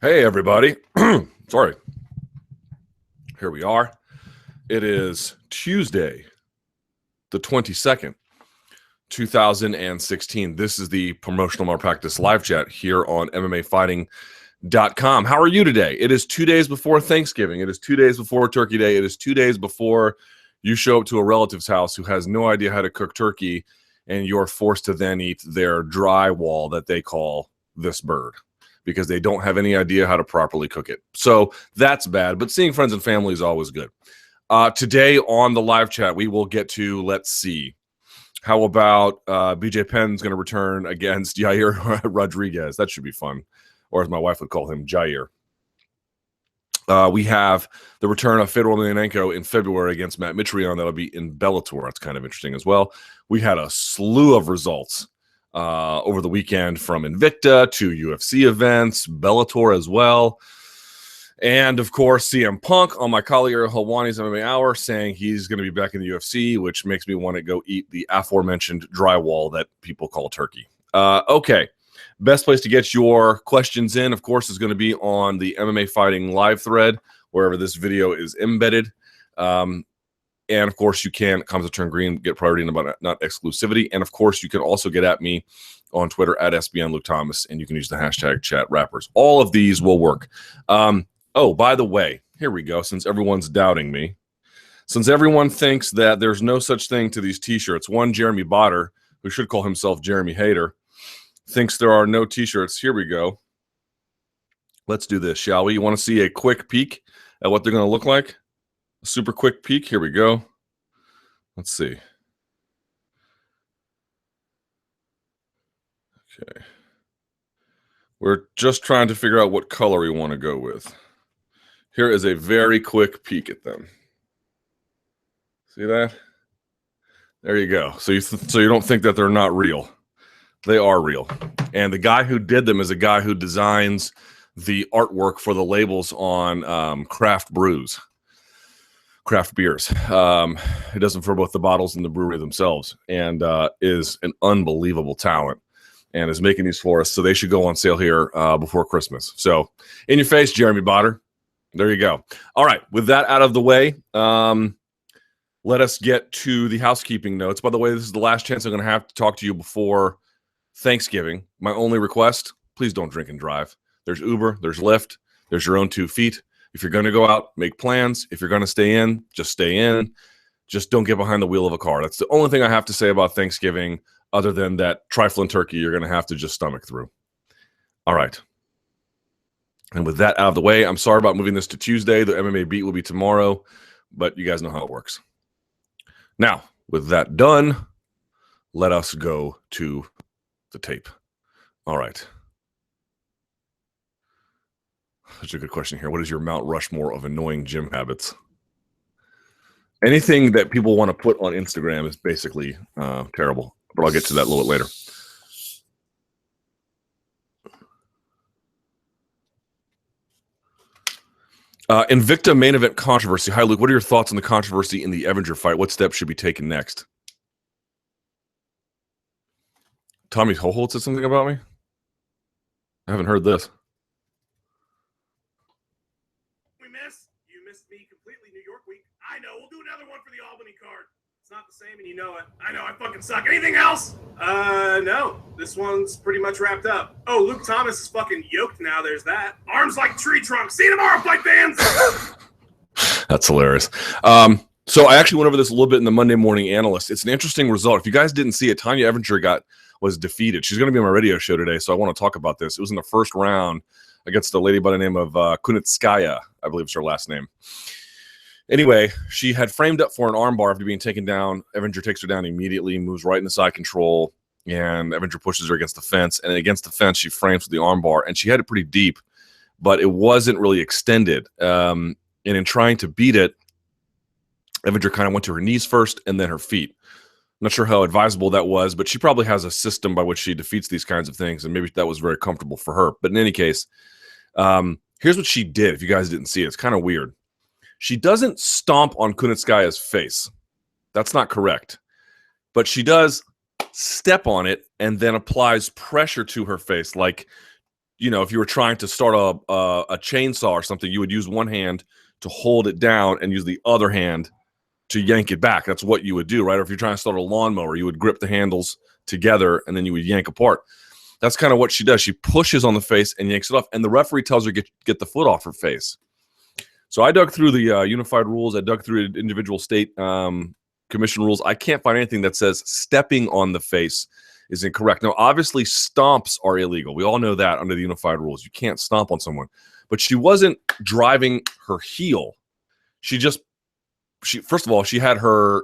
Hey, everybody. Sorry. Here we are. It is Tuesday, the 22nd, 2016. This is the Promotional Malpractice Live Chat here on MMAfighting.com. How are you today? It is 2 days before Thanksgiving. It is 2 days before Turkey Day. It is 2 days before you show up to a relative's house who has no idea how to cook turkey, and you're forced to then eat their drywall that they call this bird, because they don't have any idea how to properly cook it. So that's bad, but seeing friends and family is always good. Today on the live chat, we will get to, let's see, how about BJ Penn's going to return against Yair Rodriguez? That should be fun, or as my wife would call him, Jair. We have the return of Fedor Emelianenko in February against Matt Mitrione. That'll be in Bellator. That's kind of interesting as well. We had a slew of results over the weekend, from Invicta to UFC events, Bellator as well. And, of course, CM Punk on my colleague Helwani's MMA Hour saying he's going to be back in the UFC, which makes me want to go eat the aforementioned drywall that people call turkey. Okay, best place to get your questions in, of course, is going to be on the MMA Fighting live thread, wherever this video is embedded. And, of course, you can, comments that turn green, get priority about not exclusivity. And, of course, you can also get at me on Twitter at SBN Luke Thomas, and you can use the hashtag chat rappers. All of these will work. Oh, by the way, here we go, since everyone's doubting me. Since everyone thinks that there's no such thing to these T-shirts, one Jeremy Botter, who should call himself Jeremy Hater, thinks there are no T-shirts. Here we go. Let's do this, shall we? You want to see a quick peek at what they're going to look like? A super quick peek. Here we go. Let's see. Okay. We're just trying to figure out what color we want to go with. Here is a very quick peek at them. See that? There you go. So you don't think that they're not real. They are real. And the guy who did them is a guy who designs the artwork for the labels on craft beers. He does them for both the bottles and the brewery themselves, and is an unbelievable talent, and is making these for us. So they should go on sale here before Christmas. So in your face, Jeremy Botter. There you go. All right. With that out of the way, let us get to the housekeeping notes. By the way, this is the last chance I'm going to have to talk to you before Thanksgiving. My only request, please don't drink and drive. There's Uber, there's Lyft, there's your own 2 feet. If you're going to go out, make plans. If you're going to stay in, just stay in. Just don't get behind the wheel of a car. That's the only thing I have to say about Thanksgiving, other than that trifling turkey you're going to have to just stomach through. All right. And with that out of the way, I'm sorry about moving this to Tuesday. The MMA beat will be tomorrow, but you guys know how it works. Now, with that done, let us go to the tape. All right. Such a good question here. What is your Mount Rushmore of annoying gym habits? Anything that people want to put on Instagram is basically terrible, but I'll get to that a little bit later. Invicta main event controversy. Hi, Luke. What are your thoughts on the controversy in the Evander fight? What steps should be taken next? Tommy Holt said something about me? I haven't heard this. You missed me completely, New York week. I know. We'll do another one for the Albany card. It's not the same, and you know it. I know. I fucking suck. Anything else? No. This one's pretty much wrapped up. Oh, Luke Thomas is fucking yoked now. There's that. Arms like tree trunks. See you tomorrow, fight fans. That's hilarious. So I actually went over this a little bit in the Monday Morning Analyst. It's an interesting result. If you guys didn't see it, Tanya Evander was defeated. She's going to be on my radio show today, so I want to talk about this. It was in the first round against a lady by the name of Kunitskaya, I believe is her last name. Anyway, she had framed up for an armbar after being taken down. Evander takes her down immediately, moves right into side control, and Evander pushes her against the fence. And against the fence, she frames with the armbar, and she had it pretty deep, but it wasn't really extended. And in trying to beat it, Evander kind of went to her knees first and then her feet. Not sure how advisable that was, but she probably has a system by which she defeats these kinds of things, and maybe that was very comfortable for her. But in any case, here's what she did. If you guys didn't see it, it's kind of weird. She doesn't stomp on Kunitskaya's face. That's not correct. But she does step on it and then applies pressure to her face, like if you were trying to start a chainsaw or something, you would use one hand to hold it down and use the other hand to yank it back. That's what you would do, right? Or if you're trying to start a lawnmower, you would grip the handles together and then you would yank apart. That's kind of what she does. She pushes on the face and yanks it off, and the referee tells her get the foot off her face. So I dug through the unified rules. I dug through individual state commission rules. I can't find anything that says stepping on the face is incorrect. Now, obviously, stomps are illegal. We all know that under the unified rules. You can't stomp on someone. But she wasn't driving her heel. First of all, she had her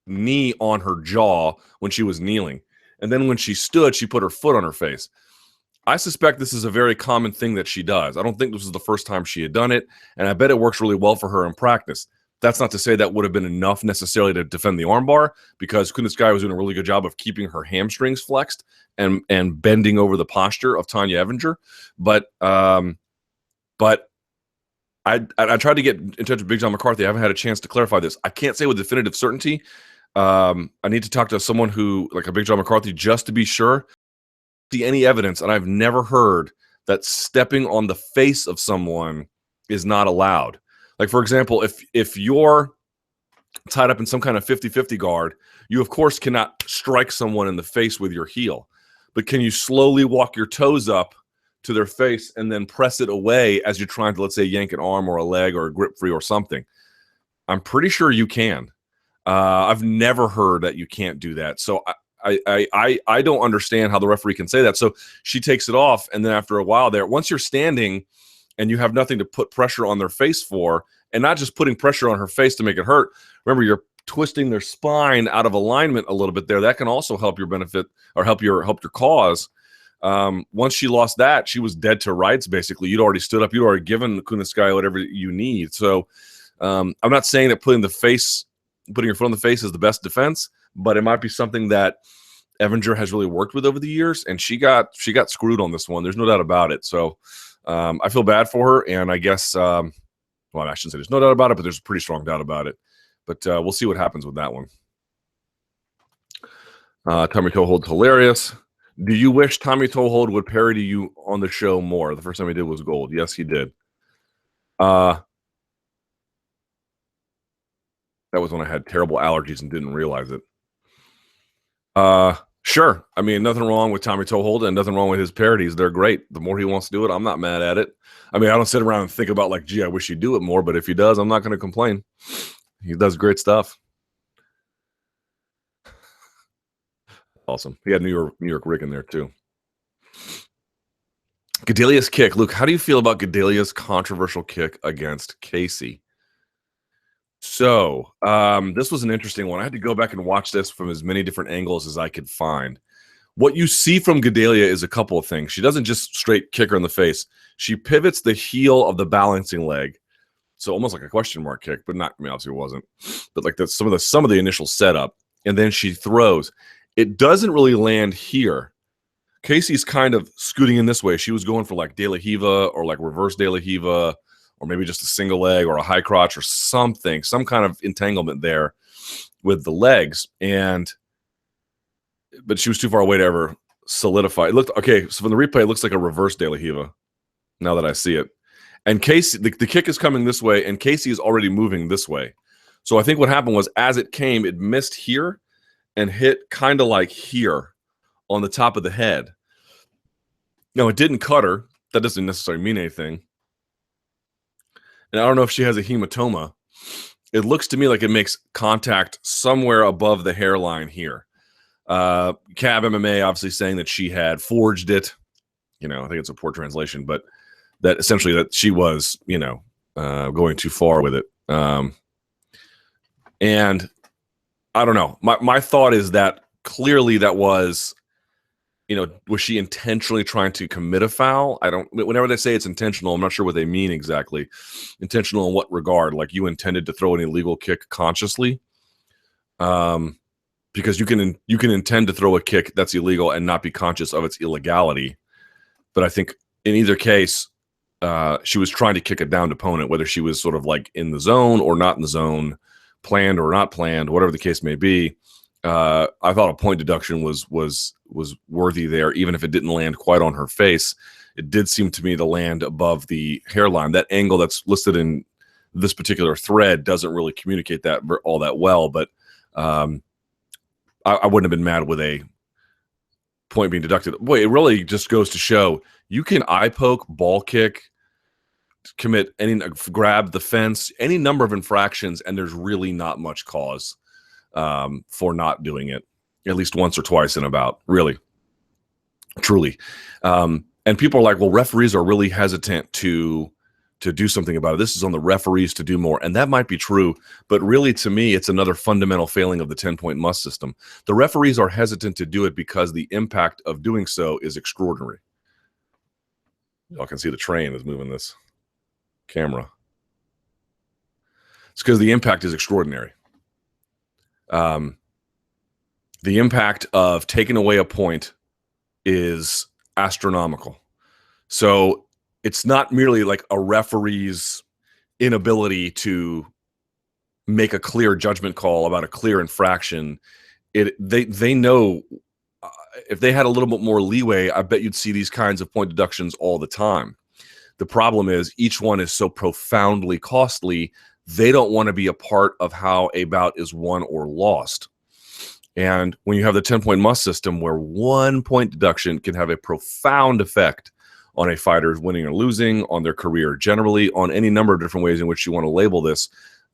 knee on her jaw when she was kneeling. And then when she stood, she put her foot on her face. I suspect this is a very common thing that she does. I don't think this was the first time she had done it, and I bet it works really well for her in practice. That's not to say that would have been enough necessarily to defend the armbar, because Kunitskaya was doing a really good job of keeping her hamstrings flexed and bending over the posture of Tanya Evinger. But I tried to get in touch with Big John McCarthy. I haven't had a chance to clarify this. I can't say with definitive certainty. I need to talk to someone who, like a Big John McCarthy, just to be sure. See any evidence, and I've never heard that stepping on the face of someone is not allowed. Like, for example, if you're tied up in some kind of 50-50 guard, you, of course, cannot strike someone in the face with your heel. But can you slowly walk your toes up to their face and then press it away as you're trying to, let's say, yank an arm or a leg or a grip free or something? I'm pretty sure you can. I've never heard that you can't do that. So I don't understand how the referee can say that. So she takes it off, and then after a while there, once you're standing and you have nothing to put pressure on their face for, and not just putting pressure on her face to make it hurt, remember, you're twisting their spine out of alignment a little bit there. That can also help your benefit or help your cause. Once she lost that, she was dead to rights, basically. You'd already stood up. You'd already given Kunitskaya whatever you need. So I'm not saying that putting your foot on the face is the best defense, but it might be something that Evinger has really worked with over the years, and she got screwed on this one. There's no doubt about it. So I feel bad for her, and I guess, well, I shouldn't say there's no doubt about it, but there's a pretty strong doubt about it. But we'll see what happens with that one. Tommy Toehold's hilarious. Do you wish Tommy Toehold would parody you on the show more? The first time he did was gold. Yes, he did. That was when I had terrible allergies and didn't realize it. Sure. I mean, nothing wrong with Tommy Toehold and nothing wrong with his parodies. They're great. The more he wants to do it, I'm not mad at it. I mean, I don't sit around and think about like, gee, I wish he'd do it more. But if he does, I'm not going to complain. He does great stuff. Awesome. He had New York Rick in there too. Gedalia's kick. Luke, how do you feel about Gedalia's controversial kick against Casey? So this was an interesting one. I had to go back and watch this from as many different angles as I could find. What you see from Gedalia is a couple of things. She doesn't just straight kick her in the face. She pivots the heel of the balancing leg. So almost like a question mark kick, but not, I mean, obviously it wasn't. But like that's some of the initial setup. And then she throws. It doesn't really land here. Casey's kind of scooting in this way. She was going for like De La Hiva or like reverse De La Hiva, or maybe just a single leg or a high crotch or something, some kind of entanglement there with the legs. But she was too far away to ever solidify. It looked, okay, so from the replay, it looks like a reverse De La Hiva now that I see it. And Casey, the kick is coming this way, and Casey is already moving this way. So I think what happened was as it came, it missed here and hit kind of like here on the top of the head. Now, it didn't cut her. That doesn't necessarily mean anything. And I don't know if she has a hematoma. It looks to me like it makes contact somewhere above the hairline here. Cab MMA obviously saying that she had forged it. I think it's a poor translation, but that essentially that she was, going too far with it. And I don't know. My thought is that clearly that was, was she intentionally trying to commit a foul? Whenever they say it's intentional, I'm not sure what they mean exactly. Intentional in what regard? Like you intended to throw an illegal kick consciously? Because you can intend to throw a kick that's illegal and not be conscious of its illegality. But I think in either case, she was trying to kick a downed opponent, whether she was sort of like in the zone or not in the zone, planned or not planned, whatever the case may be. I thought a point deduction was worthy there, even if it didn't land quite on her face, it did seem to me to land above the hairline. That angle that's listed in this particular thread doesn't really communicate that all that well, but I wouldn't have been mad with a point being deducted. Boy, it really just goes to show you can eye poke, ball kick, commit grab the fence, any number of infractions, and there's really not much cause for not doing it at least once or twice in a bout, really, truly. And people are like, well, referees are really hesitant to do something about it. This is on the referees to do more. And that might be true, but really to me, it's another fundamental failing of the 10-point must system. The referees are hesitant to do it because the impact of doing so is extraordinary. Y'all can see the train is moving this camera. It's because the impact is extraordinary. The impact of taking away a point is astronomical. So it's not merely like a referee's inability to make a clear judgment call about a clear infraction. They know if they had a little bit more leeway, I bet you'd see these kinds of point deductions all the time. The problem is each one is so profoundly costly, they don't want to be a part of how a bout is won or lost. And when you have the 10-point must system where 1 point deduction can have a profound effect on a fighter's winning or losing, on their career generally, on any number of different ways in which you want to label this,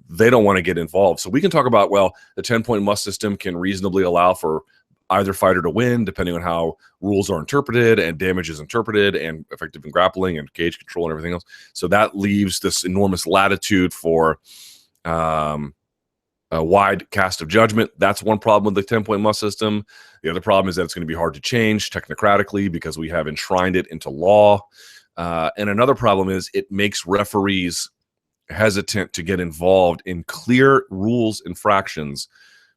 they don't want to get involved. So we can talk about, well, the 10-point must system can reasonably allow for either fighter to win, depending on how rules are interpreted and damage is interpreted and effective in grappling and cage control and everything else. So that leaves this enormous latitude for a wide cast of judgment. That's one problem with the 10-point must system. The other problem is that it's going to be hard to change technocratically because we have enshrined it into law. And another problem is it makes referees hesitant to get involved in clear rules infractions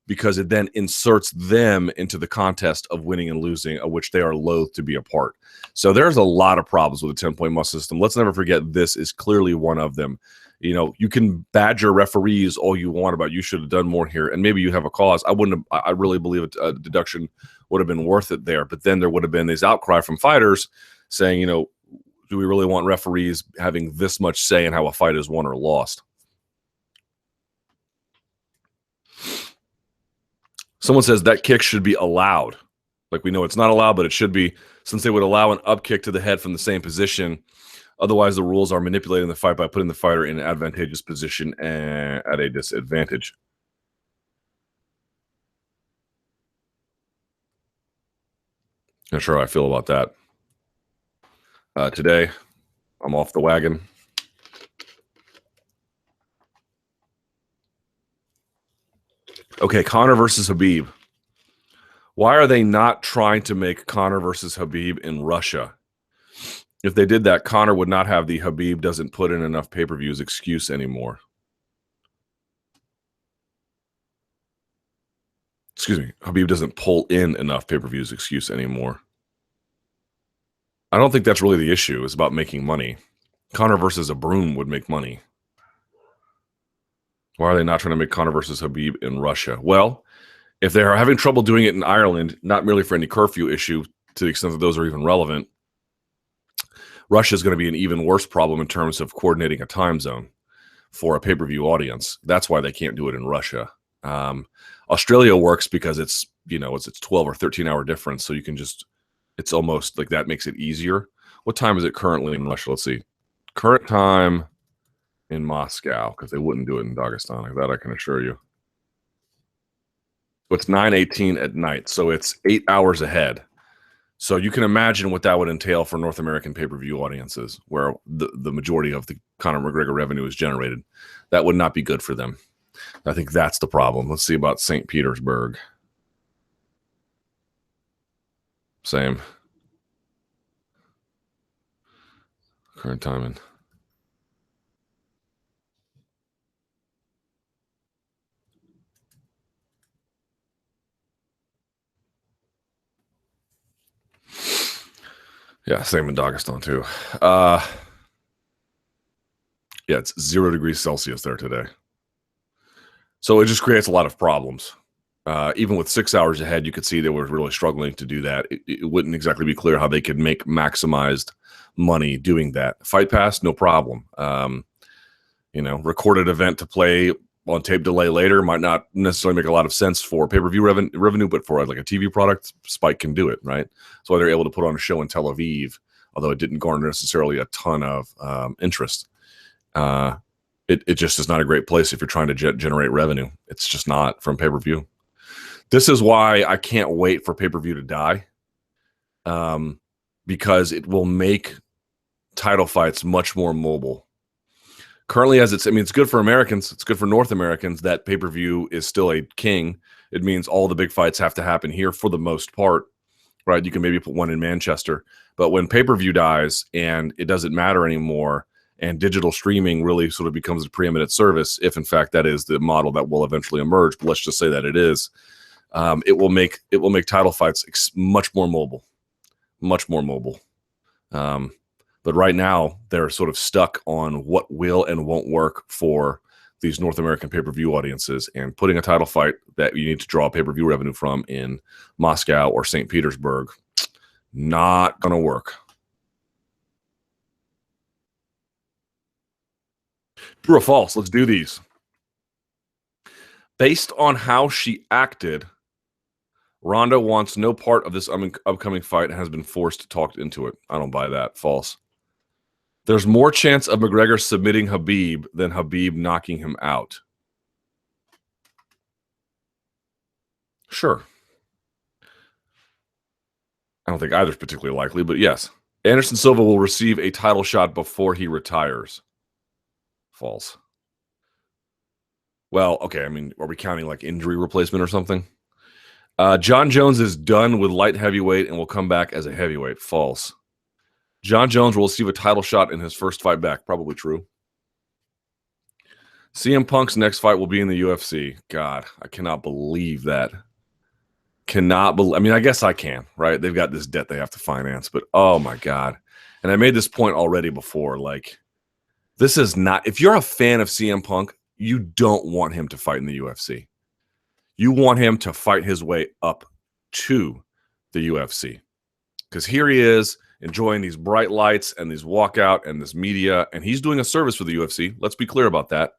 because it then inserts them into the contest of winning and losing, of which they are loath to be a part. So there's a lot of problems with the 10-point must system. Let's never forget this is clearly one of them. You know, you can badger referees all you want about you should have done more here, and maybe you have a cause. I really believe a deduction would have been worth it there, but then there would have been this outcry from fighters saying, you know, do we really want referees having this much say in how a fight is won or lost? Someone says that kick should be allowed. Like, we know it's not allowed, but it should be, since they would allow an up kick to the head from the same position. Otherwise, the rules are manipulating the fight by putting the fighter in an advantageous position and at a disadvantage. Not sure how I feel about that. Today, I'm off the wagon. Okay, Conor versus Khabib. Why are they not trying to make Conor versus Khabib in Russia? If they did that, Conor would not have the Khabib doesn't put in enough pay-per-views excuse anymore. Excuse me, Khabib doesn't pull in enough pay-per-views excuse anymore. I don't think that's really the issue. It's about making money. Conor versus a broom would make money. Why are they not trying to make Conor versus Khabib in Russia? Well, if they're having trouble doing it in Ireland, not merely for any curfew issue, to the extent that those are even relevant, Russia is going to be an even worse problem in terms of coordinating a time zone for a pay-per-view audience. That's why they can't do it in Russia. Australia works because it's 12 or 13-hour difference, so you can just, it's almost like that makes it easier. What time is it currently in Russia? Let's see. Current time in Moscow, because they wouldn't do it in Dagestan. Like that, I can assure you. It's 9:18 at night, so it's 8 hours ahead. So you can imagine what that would entail for North American pay-per-view audiences, where the majority of the Conor McGregor revenue is generated. That would not be good for them. I think that's the problem. Let's see about St. Petersburg. Same. Current timing. Yeah, same in Dagestan too. Yeah, it's 0 degrees Celsius there today. So it just creates a lot of problems. Even with 6 hours ahead, you could see they were really struggling to do that. It wouldn't exactly be clear how they could make maximized money doing that. Fight Pass, no problem. Recorded event to play on tape delay later might not necessarily make a lot of sense for pay-per-view revenue, but for like a TV product, Spike can do it, right? So they're able to put on a show in Tel Aviv, although it didn't garner necessarily a ton of interest. It just is not a great place if you're trying to generate revenue. It's just not from pay-per-view. This is why I can't wait for pay-per-view to die, because it will make title fights much more mobile. Currently, it's good for Americans. It's good for North Americans that pay-per-view is still a king. It means all the big fights have to happen here for the most part, right? You can maybe put one in Manchester. But when pay-per-view dies and it doesn't matter anymore, and digital streaming really sort of becomes a preeminent service, if in fact that is the model that will eventually emerge, but let's just say that it is, it will make title fights much more mobile. But right now they're sort of stuck on what will and won't work for these North American pay-per-view audiences, and putting a title fight that you need to draw pay-per-view revenue from in Moscow or St. Petersburg, not going to work. True or false? Let's do these. Based on how she acted, Ronda wants no part of this upcoming fight and has been forced to talk into it. I don't buy that. False. There's more chance of McGregor submitting Khabib than Khabib knocking him out. Sure. I don't think either's particularly likely, but yes. Anderson Silva will receive a title shot before he retires. False. Well, okay. I mean, are we counting like injury replacement or something? John Jones is done with light heavyweight and will come back as a heavyweight. False. John Jones will receive a title shot in his first fight back. Probably true. CM Punk's next fight will be in the UFC. God, I cannot believe that. I mean, I guess I can, right? They've got this debt they have to finance, but oh my God. And I made this point already before. Like, this is not, if you're a fan of CM Punk, you don't want him to fight in the UFC. You want him to fight his way up to the UFC. Because here he is enjoying these bright lights and these walkout and this media, and he's doing a service for the UFC. Let's be clear about that.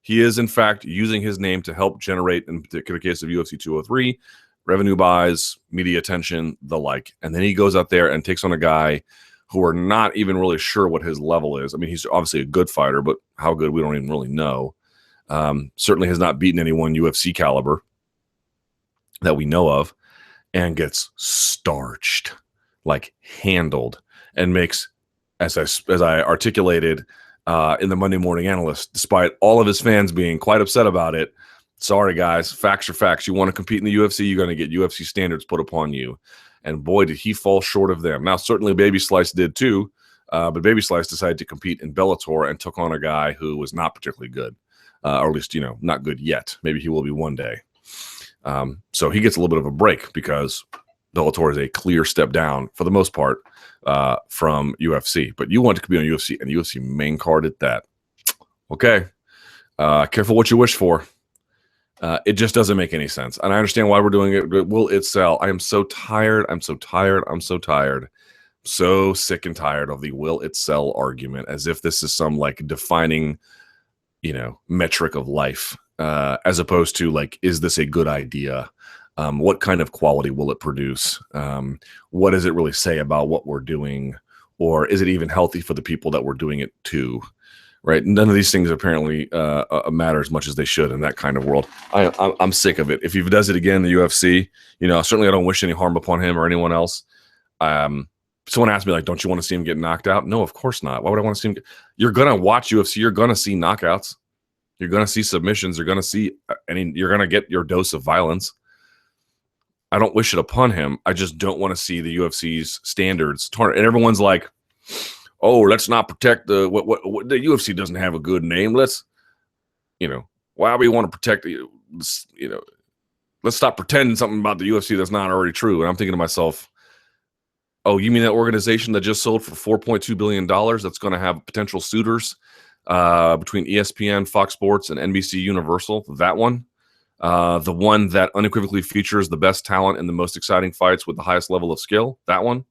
He is, in fact, using his name to help generate, in particular case of UFC 203, revenue buys, media attention, the like. And then he goes out there and takes on a guy who are not even really sure what his level is. I mean, he's obviously a good fighter, but how good, we don't even really know. Certainly has not beaten anyone UFC caliber that we know of, and gets starched, like handled, and makes, as I articulated in the Monday Morning Analyst, despite all of his fans being quite upset about it, sorry guys, facts are facts. You want to compete in the UFC, you're going to get UFC standards put upon you. And boy, did he fall short of them. Now, certainly Baby Slice did too, but Baby Slice decided to compete in Bellator and took on a guy who was not particularly good, or at least, not good yet. Maybe he will be one day. So he gets a little bit of a break because Bellator is a clear step down for the most part from UFC. But you want to compete on UFC, and UFC main card at that. Okay. Careful what you wish for. It just doesn't make any sense. And I understand why we're doing it. Will it sell? I am so tired. I'm so sick and tired of the will it sell argument, as if this is some like defining, metric of life, as opposed to like, is this a good idea? What kind of quality will it produce? What does it really say about what we're doing? Or is it even healthy for the people that we're doing it to? Right? None of these things apparently matter as much as they should in that kind of world. I'm sick of it. If he does it again in the UFC, certainly I don't wish any harm upon him or anyone else. Someone asked me, like, don't you want to see him get knocked out? No, of course not. Why would I want to see him You're going to watch UFC. You're going to see knockouts. You're going to see submissions. You're going to see, you're going to get your dose of violence. I don't wish it upon him. I just don't want to see the UFC's standards tarnished. And everyone's like, oh, let's not protect the UFC doesn't have a good name. Let's, why we want to protect let's stop pretending something about the UFC that's not already true. And I'm thinking to myself, oh, you mean that organization that just sold for $4.2 billion that's going to have potential suitors between ESPN, Fox Sports, and NBC Universal? That one? The one that unequivocally features the best talent and the most exciting fights with the highest level of skill, that one.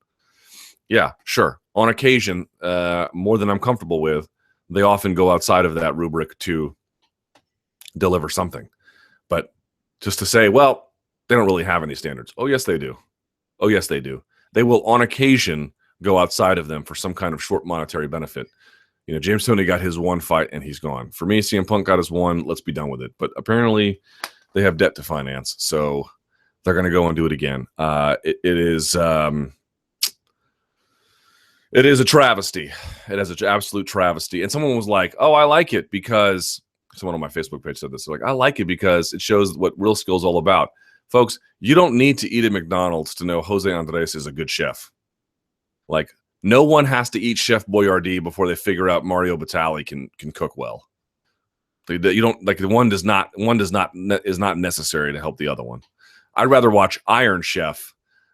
Yeah, sure. On occasion, more than I'm comfortable with, they often go outside of that rubric to deliver something. But just to say, well, they don't really have any standards. Oh, yes, they do. Oh, yes, they do. They will, on occasion, go outside of them for some kind of short monetary benefit. You know, James Toney got his one fight and he's gone. For me, CM Punk got his one. Let's be done with it. But apparently, they have debt to finance, so they're going to go and do it again. It is a travesty. It is an absolute travesty. And someone was like, "Oh, I like it because." Someone on my Facebook page said this. They're like, "I like it because it shows what real skill is all about." Folks, you don't need to eat at McDonald's to know Jose Andres is a good chef. Like, no one has to eat Chef Boyardee before they figure out Mario Batali can cook well. You don't like the one is not necessary to help the other one. I'd rather watch Iron Chef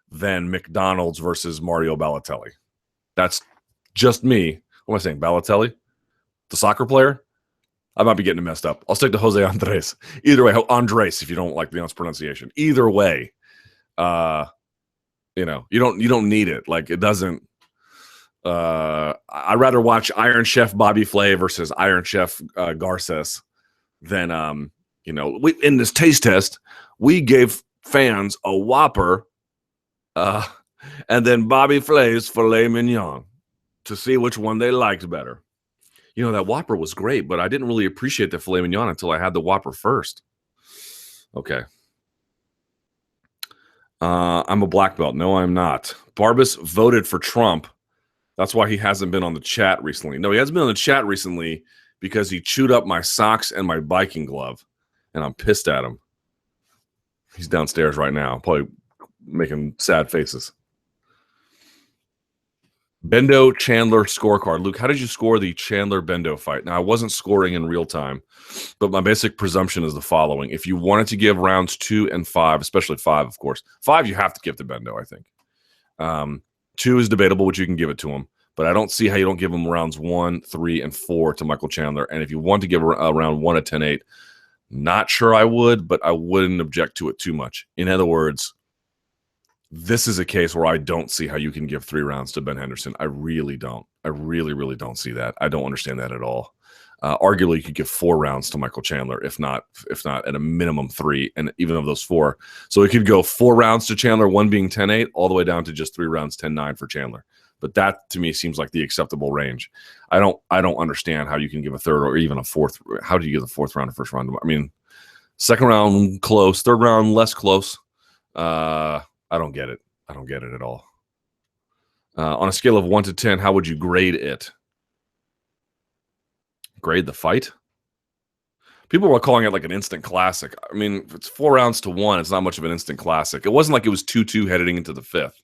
than McDonald's versus Mario Balotelli. That's just me. What am I saying? Balotelli, the soccer player? I might be getting it messed up. I'll stick to Jose Andres. Either way, Andres, if you don't like the pronunciation. Either way, you don't need it. Like, it doesn't. I'd rather watch Iron Chef Bobby Flay versus Iron Chef Garces than in this taste test we gave fans a Whopper and then Bobby Flay's filet mignon to see which one they liked better. You know, that Whopper was great, but I didn't really appreciate the filet mignon until I had the Whopper first. Okay. I'm a black belt. No, I'm not. Barbas voted for Trump. That's why he hasn't been on the chat recently. No, he hasn't been on the chat recently because he chewed up my socks and my biking glove, and I'm pissed at him. He's downstairs right now, probably making sad faces. Bendo Chandler scorecard. Luke, how did you score the Chandler Bendo fight? Now, I wasn't scoring in real time, but my basic presumption is the following. If you wanted to give rounds 2 and 5, especially 5, of course, 5 you have to give to Bendo, I think. 2 is debatable, which you can give it to him, but I don't see how you don't give him rounds 1, 3, and 4 to Michael Chandler. And if you want to give a round 1 at 10-8, not sure I would, but I wouldn't object to it too much. In other words, this is a case where I don't see how you can give 3 rounds to Ben Henderson. I really don't. I really, really don't see that. I don't understand that at all. Arguably, you could give 4 rounds to Michael Chandler, if not at a minimum 3, and even of those 4. So it could go 4 rounds to Chandler, 1 being 10-8, all the way down to just 3 rounds, 10-9 for Chandler. But that, to me, seems like the acceptable range. I don't understand how you can give a 3rd or even a 4th. How do you give the 4th round or 1st round? I mean, 2nd round close, 3rd round less close. I don't get it. I don't get it at all. On a scale of 1 to 10, how would you grade it? Grade the fight? People were calling it like an instant classic. I mean, if it's 4 rounds to 1, it's not much of an instant classic. It wasn't like it was 2-2 heading into the 5th.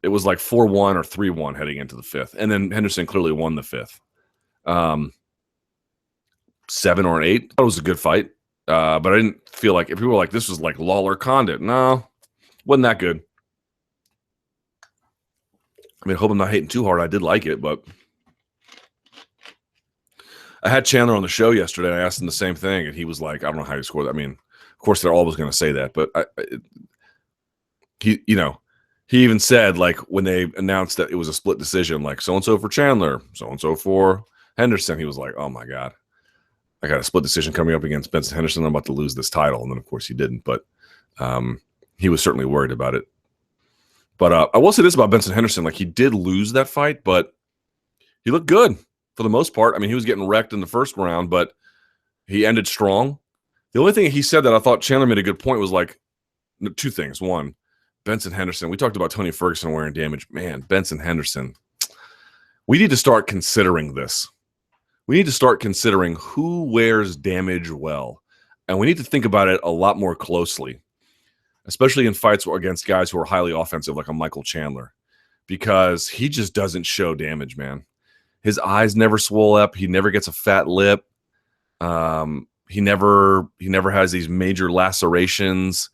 It was like 4-1 or 3-1 heading into the 5th. And then Henderson clearly won the 5th. 7 or an 8. I thought it was a good fight. But I didn't feel like, if people were like, this was like Lawler Condit. No, wasn't that good. I mean, I hope I'm not hating too hard. I did like it, but I had Chandler on the show yesterday. And I asked him the same thing, and he was like, I don't know how you score that. I mean, of course, they're always going to say that, but he even said, like, when they announced that it was a split decision, like, so-and-so for Chandler, so-and-so for Henderson, he was like, oh, my God. I got a split decision coming up against Benson Henderson. I'm about to lose this title. And then, of course, he didn't. But he was certainly worried about it. But I will say this about Benson Henderson. Like, he did lose that fight, but he looked good for the most part. I mean, he was getting wrecked in the 1st round, but he ended strong. The only thing he said that I thought Chandler made a good point was, like, 2 things. One, Benson Henderson. We talked about Tony Ferguson wearing damage. Man, Benson Henderson. We need to start considering this. We need to start considering who wears damage well. And we need to think about it a lot more closely, especially in fights against guys who are highly offensive, like a Michael Chandler, because he just doesn't show damage, man. His eyes never swell up. He never gets a fat lip. He never has these major lacerations.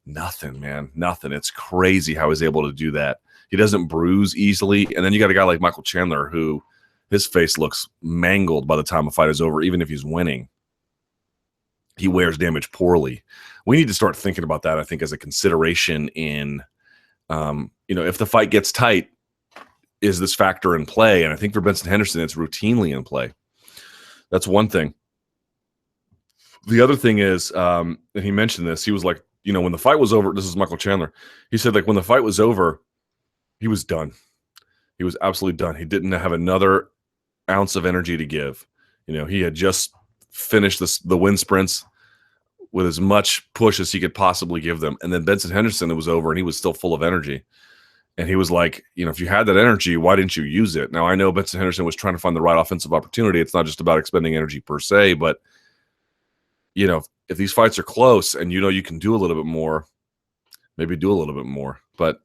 Nothing, man. Nothing. It's crazy how he's able to do that. He doesn't bruise easily. And then you got a guy like Michael Chandler who his face looks mangled by the time a fight is over, even if he's winning. he wears damage poorly. We need to start thinking about that, I think, as a consideration in, if the fight gets tight, is this factor in play? And I think for Benson Henderson, it's routinely in play. That's one thing. The other thing is, and he mentioned this, he was like, when the fight was over, this is Michael Chandler. He said, like, when the fight was over, he was done. He was absolutely done. He didn't have another ounce of energy to give. He had just finished the wind sprints with as much push as he could possibly give them. And then Benson Henderson, it was over, and he was still full of energy. And he was like, if you had that energy, why didn't you use it? Now, I know Benson Henderson was trying to find the right offensive opportunity. It's not just about expending energy per se, but, if these fights are close and you can do a little bit more, maybe do a little bit more. But,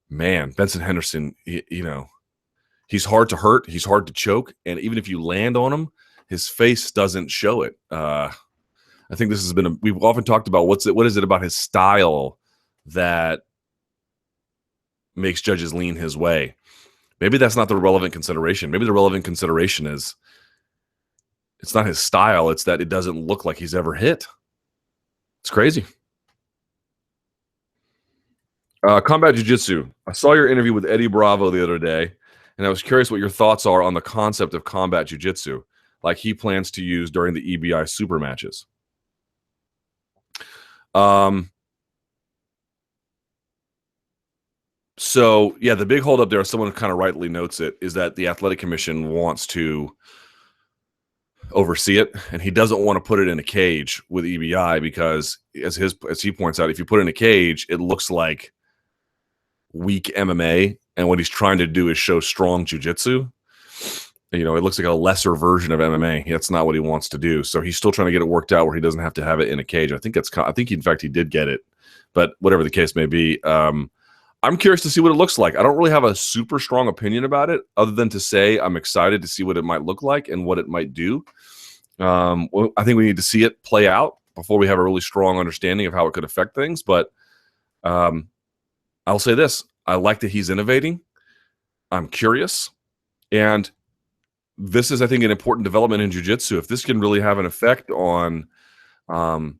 man, Benson Henderson, he's hard to hurt. He's hard to choke. And even if you land on him, his face doesn't show it. I think this has been we've often talked about what is it about his style that makes judges lean his way. Maybe that's not the relevant consideration. Maybe the relevant consideration is it's not his style. It's that it doesn't look like he's ever hit. It's crazy. Combat Jiu-Jitsu. I saw your interview with Eddie Bravo the other day, and I was curious what your thoughts are on the concept of combat jiu-jitsu, like he plans to use during the EBI super matches. So, yeah, the big holdup there, someone kind of rightly notes it, is that the Athletic Commission wants to oversee it, and he doesn't want to put it in a cage with EBI because, as he points out, if you put it in a cage, it looks like weak MMA, and what he's trying to do is show strong jiu-jitsu. It looks like a lesser version of MMA. That's not what he wants to do. So he's still trying to get it worked out where he doesn't have to have it in a cage. I think in fact he did get it, but whatever the case may be, I'm curious to see what it looks like. I don't really have a super strong opinion about it, other than to say I'm excited to see what it might look like and what it might do. I think we need to see it play out before we have a really strong understanding of how it could affect things. But I'll say this. I like that he's innovating. I'm curious. And this is, I think, an important development in jiu-jitsu. If this can really have an effect on how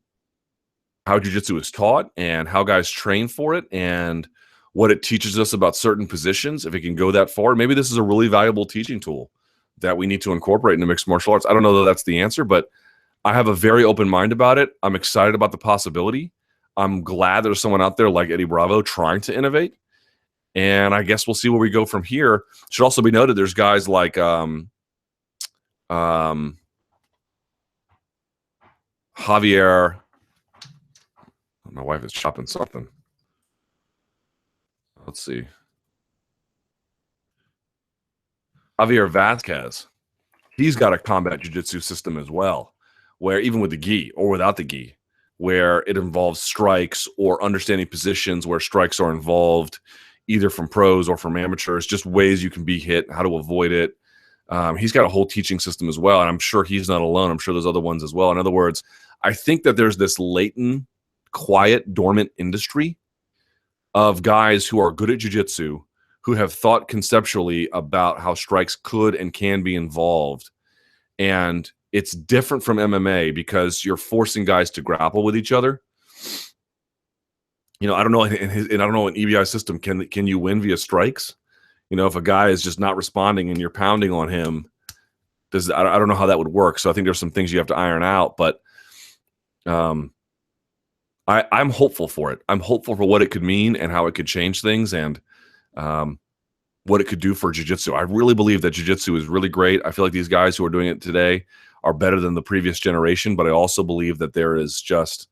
jiu-jitsu is taught and how guys train for it and what it teaches us about certain positions, if it can go that far, maybe this is a really valuable teaching tool that we need to incorporate into mixed martial arts. I don't know that that's the answer, but I have a very open mind about it. I'm excited about the possibility. I'm glad there's someone out there like Eddie Bravo trying to innovate. And I guess we'll see where we go from here. Should also be noted there's guys like Javier. My wife is chopping something. Let's see. Javier Vasquez. He's got a combat jiu-jitsu system as well, where even with the gi or without the gi, where it involves strikes or understanding positions where strikes are involved, either from pros or from amateurs, just ways you can be hit, how to avoid it. He's got a whole teaching system as well, and I'm sure he's not alone. I'm sure there's other ones as well. In other words, I think that there's this latent, quiet, dormant industry of guys who are good at jiu-jitsu, who have thought conceptually about how strikes could and can be involved. And it's different from MMA because you're forcing guys to grapple with each other. I don't know, in EBI system, can you win via strikes? If a guy is just not responding and you're pounding on him, I don't know how that would work. So I think there's some things you have to iron out, but I'm hopeful for it. I'm hopeful for what it could mean and how it could change things and what it could do for jiu-jitsu. I really believe that jiu-jitsu is really great. I feel like these guys who are doing it today are better than the previous generation, but I also believe that there is just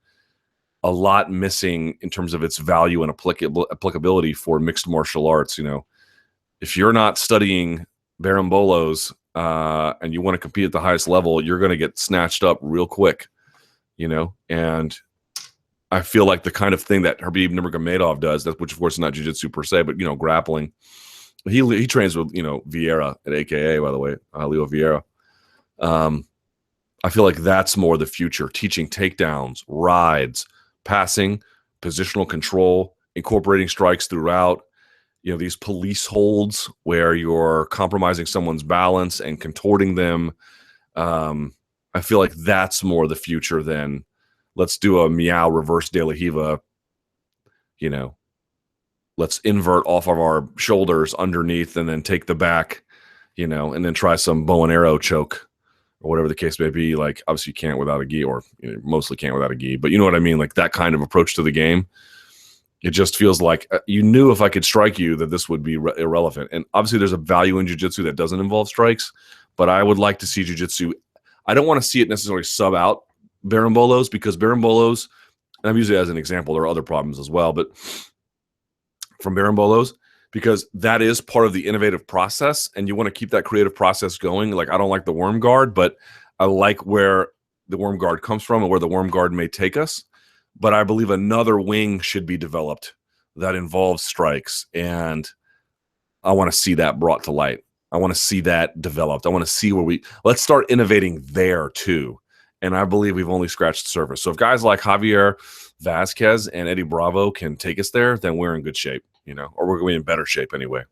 a lot missing in terms of its value and applicability for mixed martial arts. If you're not studying Barambolos and you want to compete at the highest level, you're going to get snatched up real quick, and I feel like the kind of thing that Habib Nurmagomedov does, which of course is not jiu-jitsu per se, but grappling. He trains with Vieira at AKA, by the way, Leo Vieira. I feel like that's more the future: teaching takedowns, rides, passing, positional control, incorporating strikes throughout. These police holds where you're compromising someone's balance and contorting them. I feel like that's more the future than let's do a meow reverse De La Hiva, let's invert off of our shoulders underneath and then take the back, and then try some bow and arrow choke or whatever the case may be. Like, obviously you can't without a gi, or mostly can't without a gi, but you know what I mean? Like that kind of approach to the game. It just feels like you knew if I could strike you that this would be irrelevant. And obviously there's a value in jiu-jitsu that doesn't involve strikes, but I would like to see jiu-jitsu. I don't want to see it necessarily sub out berimbolos, because berimbolos, and I'm using it as an example, there are other problems as well, but from berimbolos, because that is part of the innovative process and you want to keep that creative process going. Like, I don't like the worm guard, but I like where the worm guard comes from and where the worm guard may take us. But I believe another wing should be developed that involves strikes, and I want to see that brought to light. I want to see that developed. I want to see where let's start innovating there too. And I believe we've only scratched the surface. So if guys like Javier Vasquez and Eddie Bravo can take us there, then we're in good shape, or we're going to be in better shape anyway.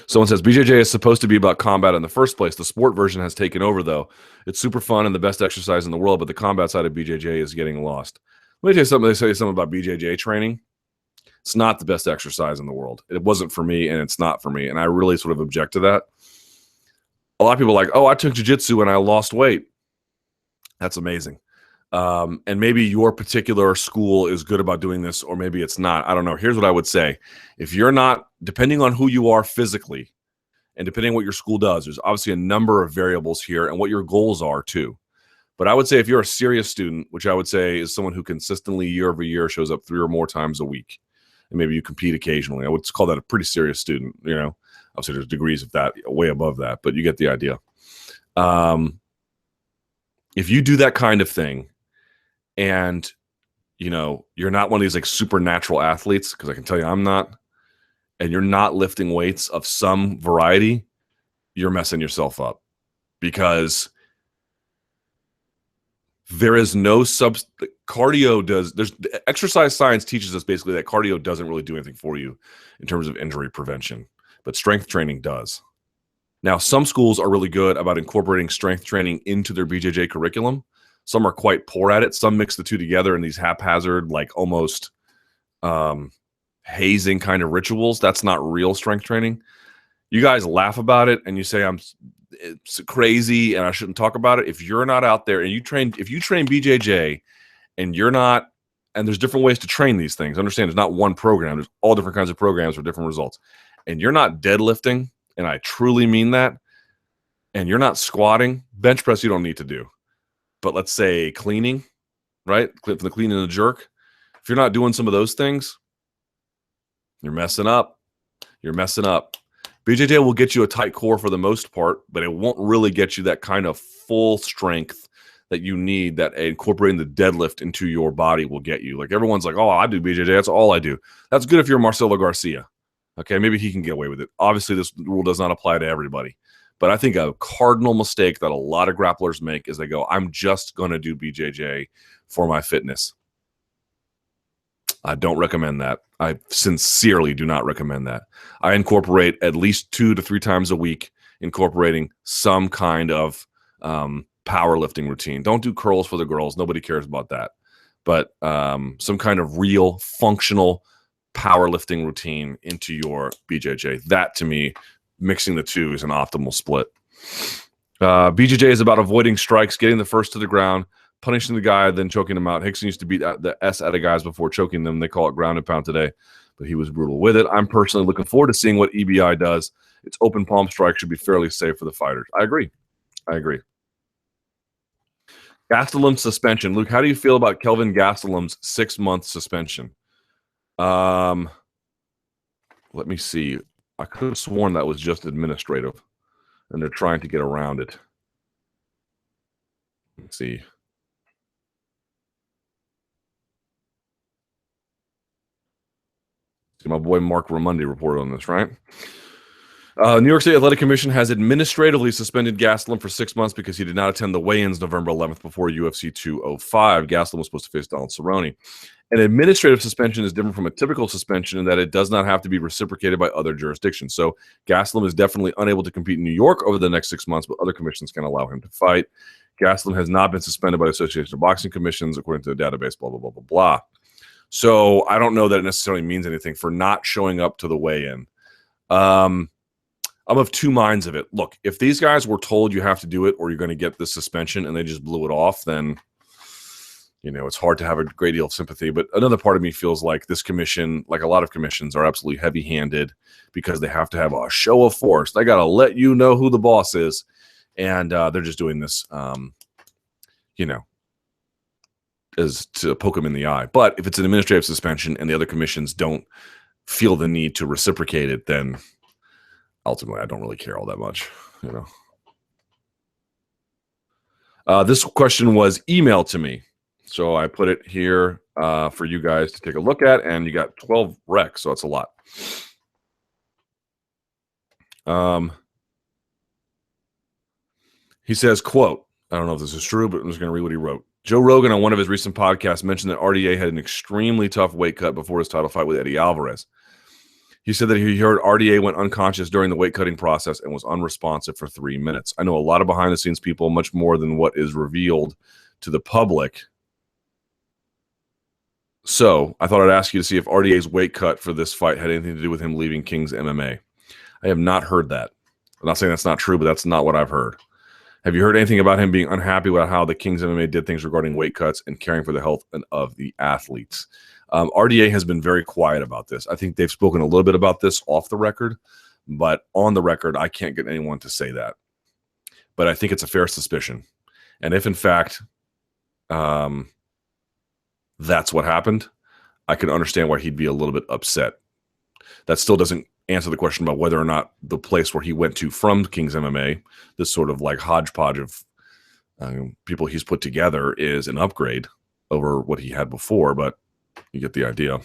Someone says, BJJ is supposed to be about combat in the first place. The sport version has taken over, though. It's super fun and the best exercise in the world, but the combat side of BJJ is getting lost. Let me tell you something. They say something about BJJ training. It's not the best exercise in the world. It wasn't for me, and it's not for me. And I really sort of object to that. A lot of people are like, oh, I took jiu-jitsu and I lost weight. That's amazing. And maybe your particular school is good about doing this, or maybe it's not. I don't know. Here's what I would say. If you're not, depending on who you are physically, and depending on what your school does, there's obviously a number of variables here and what your goals are too. But I would say if you're a serious student, which I would say is someone who consistently year over year shows up 3 or more times a week, and maybe you compete occasionally, I would call that a pretty serious student. Obviously there's degrees of that way above that, but you get the idea. If you do that kind of thing, and you're not one of these like supernatural athletes, because I can tell you I'm not, and you're not lifting weights of some variety, you're messing yourself up, because there is no cardio there's exercise science teaches us basically that cardio doesn't really do anything for you in terms of injury prevention, but strength training does. Now, some schools are really good about incorporating strength training into their BJJ curriculum. Some are quite poor at it. Some mix the two together in these haphazard, like almost hazing kind of rituals. That's not real strength training. You guys laugh about it and you say it's crazy and I shouldn't talk about it. If you're not out there and if you train BJJ and you're not, and there's different ways to train these things. Understand, there's not one program. There's all different kinds of programs for different results. And you're not deadlifting, and I truly mean that, and you're not squatting, bench press you don't need to do. But let's say cleaning, right? From the clean and the jerk. If you're not doing some of those things, you're messing up. You're messing up. BJJ will get you a tight core for the most part, but it won't really get you that kind of full strength that you need, that incorporating the deadlift into your body will get you. Like, everyone's like, oh, I do BJJ. That's all I do. That's good if you're Marcelo Garcia. Okay, maybe he can get away with it. Obviously, this rule does not apply to everybody. But I think a cardinal mistake that a lot of grapplers make is they go, I'm just going to do BJJ for my fitness. I don't recommend that. I sincerely do not recommend that. I incorporate at least 2 to 3 times a week, incorporating some kind of powerlifting routine. Don't do curls for the girls. Nobody cares about that. But some kind of real functional powerlifting routine into your BJJ. That, to me, mixing the two is an optimal split. BJJ is about avoiding strikes, getting the first to the ground, punishing the guy, then choking him out. Hickson used to beat the S out of guys before choking them. They call it ground and pound today, but he was brutal with it. I'm personally looking forward to seeing what EBI does. Its open palm strike should be fairly safe for the fighters. I agree. Gastelum's suspension. Luke, how do you feel about Kelvin Gastelum's 6-month suspension? Let me see. I could have sworn that was just administrative, and they're trying to get around it. Let's see. See, my boy Mark Ramundi reported on this, right? New York State Athletic Commission has administratively suspended Gastelum for 6 months because he did not attend the weigh-ins November 11th before UFC 205. Gastelum was supposed to face Donald Cerrone. An administrative suspension is different from a typical suspension in that it does not have to be reciprocated by other jurisdictions. So Gastelum is definitely unable to compete in New York over the next 6 months, but other commissions can allow him to fight. Gastelum has not been suspended by the Association of Boxing Commissions, according to the database, blah, blah, blah, blah, blah. So I don't know that it necessarily means anything for not showing up to the weigh-in. I'm of two minds of it. Look, if these guys were told you have to do it or you're going to get this suspension and they just blew it off, then, you know, it's hard to have a great deal of sympathy. But another part of me feels like this commission, like a lot of commissions, are absolutely heavy-handed because they have to have a show of force. They got to let you know who the boss is. And they're just doing this, you know, as to poke them in the eye. But if it's an administrative suspension and the other commissions don't feel the need to reciprocate it, then ultimately I don't really care all that much, you know. This question was emailed to me, so I put it here for you guys to take a look at, and you got 12 recs, so it's a lot. He says, quote, I don't know if this is true, but I'm just going to read what he wrote. Joe Rogan on one of his recent podcasts mentioned that RDA had an extremely tough weight cut before his title fight with Eddie Alvarez. He said that he heard RDA went unconscious during the weight cutting process and was unresponsive for 3 minutes. I know a lot of behind the scenes people, much more than what is revealed to the public. So I thought I'd ask you to see if RDA's weight cut for this fight had anything to do with him leaving King's MMA. I have not heard that. I'm not saying that's not true, but that's not what I've heard. Have you heard anything about him being unhappy with how the King's MMA did things regarding weight cuts and caring for the health of the athletes? RDA has been very quiet about this. I think they've spoken a little bit about this off the record, but on the record, I can't get anyone to say that. But I think it's a fair suspicion. And if, in fact, that's what happened, I can understand why he'd be a little bit upset. That still doesn't answer the question about whether or not the place where he went to from King's MMA, this sort of like hodgepodge of people he's put together, is an upgrade over what he had before, but you get the idea.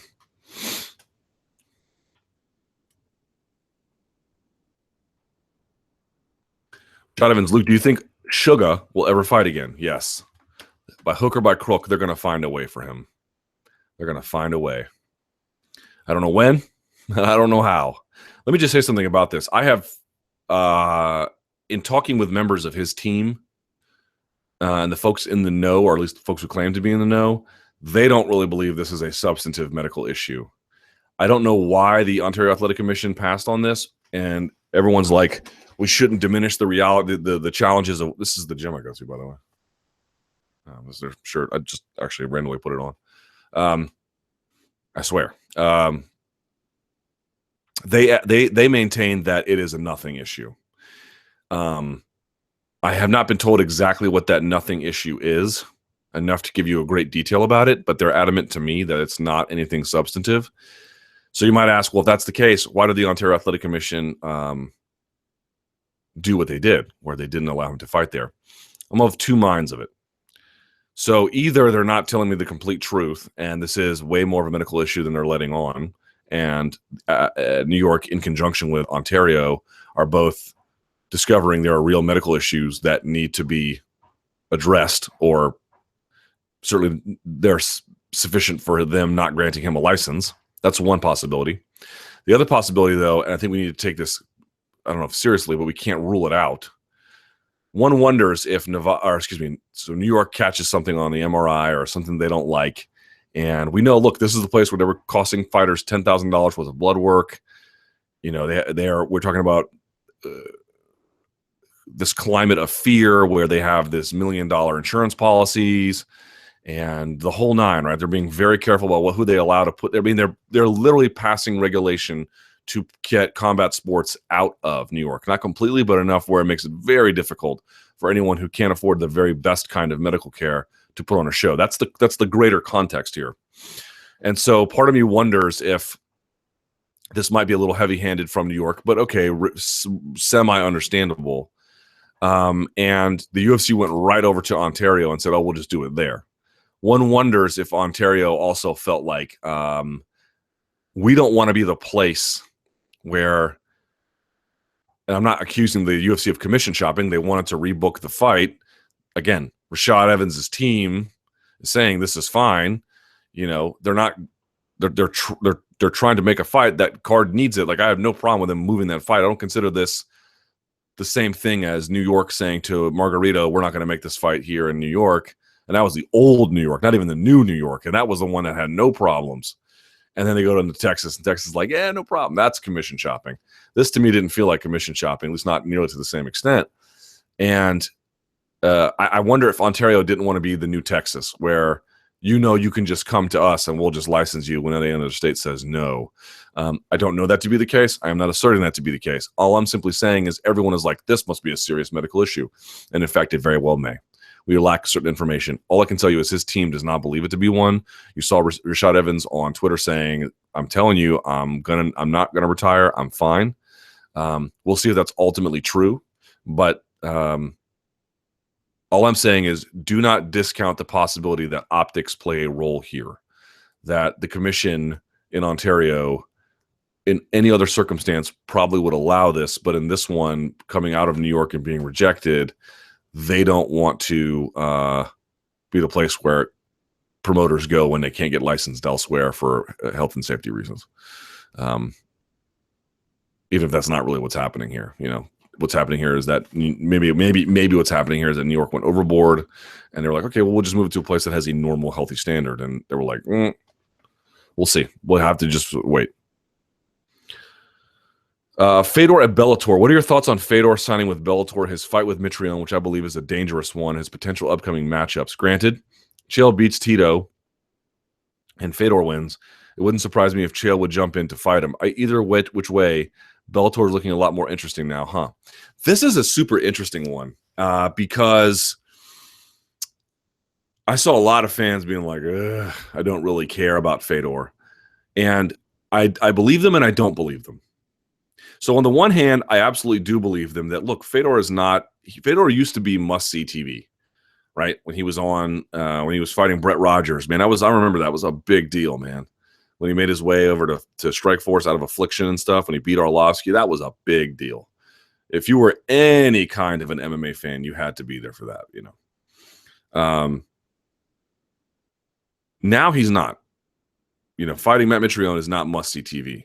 Rashad Evans, Luke, do you think Sugar will ever fight again? Yes. By hook or by crook, they're going to find a way for him. They're going to find a way. I don't know when. I don't know how. Let me just say something about this. I have, in talking with members of his team and the folks in the know, or at least the folks who claim to be in the know, they don't really believe this is a substantive medical issue. I don't know why the Ontario Athletic Commission passed on this, and everyone's like, we shouldn't diminish the reality, the challenges of, this is the gym I go to, by the way. This is their shirt. I just actually randomly put it on. I swear. They maintain that it is a nothing issue. I have not been told exactly what that nothing issue is, enough to give you a great detail about it, but they're adamant to me that it's not anything substantive. So you might ask, well, if that's the case, why did the Ontario Athletic Commission do what they did, where they didn't allow him to fight there? I'm of two minds of it. So either they're not telling me the complete truth, and this is way more of a medical issue than they're letting on, and New York, in conjunction with Ontario, are both discovering there are real medical issues that need to be addressed, or certainly they're sufficient for them not granting him a license. That's one possibility. The other possibility, though, and I think we need to take this, I don't know if seriously, but we can't rule it out. One wonders if so New York catches something on the MRI or something they don't like, and we know, look, this is the place where they were costing fighters $10,000 worth of blood work. You know, we're talking about this climate of fear where they have this $1 million insurance policies and the whole nine, right? They're being very careful about who they allow to put there. I mean, they're literally passing regulation to get combat sports out of New York. Not completely, but enough where it makes it very difficult for anyone who can't afford the very best kind of medical care to put on a show. That's the greater context here. And so part of me wonders if this might be a little heavy-handed from New York, but okay, semi-understandable. And the UFC went right over to Ontario and said, oh, we'll just do it there. One wonders if Ontario also felt like we don't want to be the place where and I'm not accusing the UFC of commission shopping. They wanted to rebook the fight. Again, Rashad Evans' team is saying this is fine. You know, they're trying to make a fight. That card needs it. Like, I have no problem with them moving that fight. I don't consider this the same thing as New York saying to Margarito, we're not going to make this fight here in New York. And that was the old New York, not even the new New York. And that was the one that had no problems. And then they go to Texas, and Texas is like, yeah, no problem. That's commission shopping. This to me didn't feel like commission shopping, at least not nearly to the same extent. And I wonder if Ontario didn't want to be the new Texas, where you can just come to us and we'll just license you when any other state says no. I don't know that to be the case. I am not asserting that to be the case. All I'm simply saying is everyone is like, this must be a serious medical issue. And in fact, it very well may. We lack certain information. All I can tell you is his team does not believe it to be one. You saw Rashad Evans on Twitter saying, I'm telling you, I'm not gonna retire. I'm fine. We'll see if that's ultimately true. But all I'm saying is do not discount the possibility that optics play a role here, that the commission in Ontario in any other circumstance probably would allow this, but in this one, coming out of New York and being rejected, they don't want to be the place where promoters go when they can't get licensed elsewhere for health and safety reasons. Even if that's not really what's happening here, you know. What's happening here is that maybe what's happening here is that New York went overboard, and they were like, okay, well, we'll just move it to a place that has a normal, healthy standard. And they were like, we'll see. We'll have to just wait. Fedor at Bellator. What are your thoughts on Fedor signing with Bellator? His fight with Mitrione, which I believe is a dangerous one. His potential upcoming matchups. Granted, Chael beats Tito, and Fedor wins. It wouldn't surprise me if Chael would jump in to fight him. Either which way, Bellator is looking a lot more interesting now, huh? This is a super interesting one because I saw a lot of fans being like, I don't really care about Fedor. And I believe them and I don't believe them. So on the one hand, I absolutely do believe them that, look, Fedor used to be must-see TV, right? When he was when he was fighting Brett Rogers, man, I remember that was a big deal, man. When he made his way over to Strikeforce out of Affliction and stuff, when he beat Arlovsky, that was a big deal. If you were any kind of an MMA fan, you had to be there for that, you know. Now he's not. You know, fighting Matt Mitrione is not must-see TV.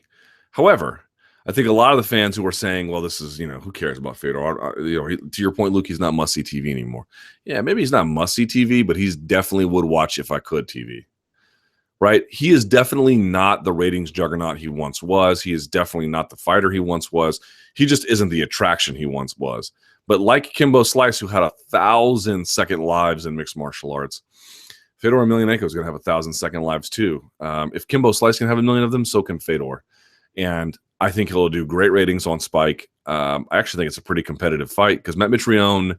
However, I think a lot of the fans who are saying, well, this is, you know, who cares about Fedor? To your point, Luke, he's not must-see TV anymore. Yeah, maybe he's not must-see TV, but he's definitely would watch if I could TV. Right? He is definitely not the ratings juggernaut he once was. He is definitely not the fighter he once was. He just isn't the attraction he once was. But like Kimbo Slice, who had 1,000 second lives in mixed martial arts, Fedor Emelianenko is going to have 1,000 second lives too. If Kimbo Slice can have 1 million of them, so can Fedor. And I think he'll do great ratings on Spike. I actually think it's a pretty competitive fight because Matt Mitrione,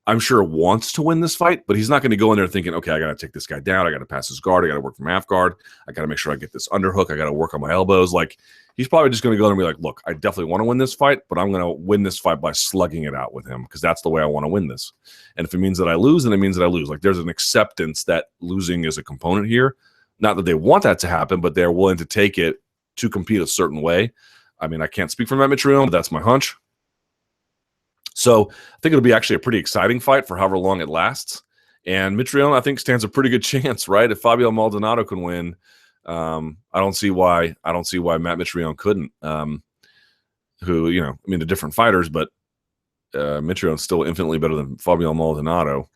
I'm sure, wants to win this fight, but he's not going to go in there thinking, okay, I got to take this guy down. I got to pass his guard. I got to work from half guard. I got to make sure I get this underhook. I got to work on my elbows. Like, he's probably just going to go there and be like, look, I definitely want to win this fight, but I'm going to win this fight by slugging it out with him because that's the way I want to win this. And if it means that I lose, then it means that I lose. Like, there's an acceptance that losing is a component here. Not that they want that to happen, but they're willing to take it to compete a certain way. I mean, I can't speak for Matt Mitrione, but that's my hunch. So I think it'll be actually a pretty exciting fight for however long it lasts. And Mitrione, I think, stands a pretty good chance, right? If Fabio Maldonado can win, I don't see why Matt Mitrione couldn't. Who, you know, I mean, they're different fighters, but Mitrione's still infinitely better than Fabio Maldonado.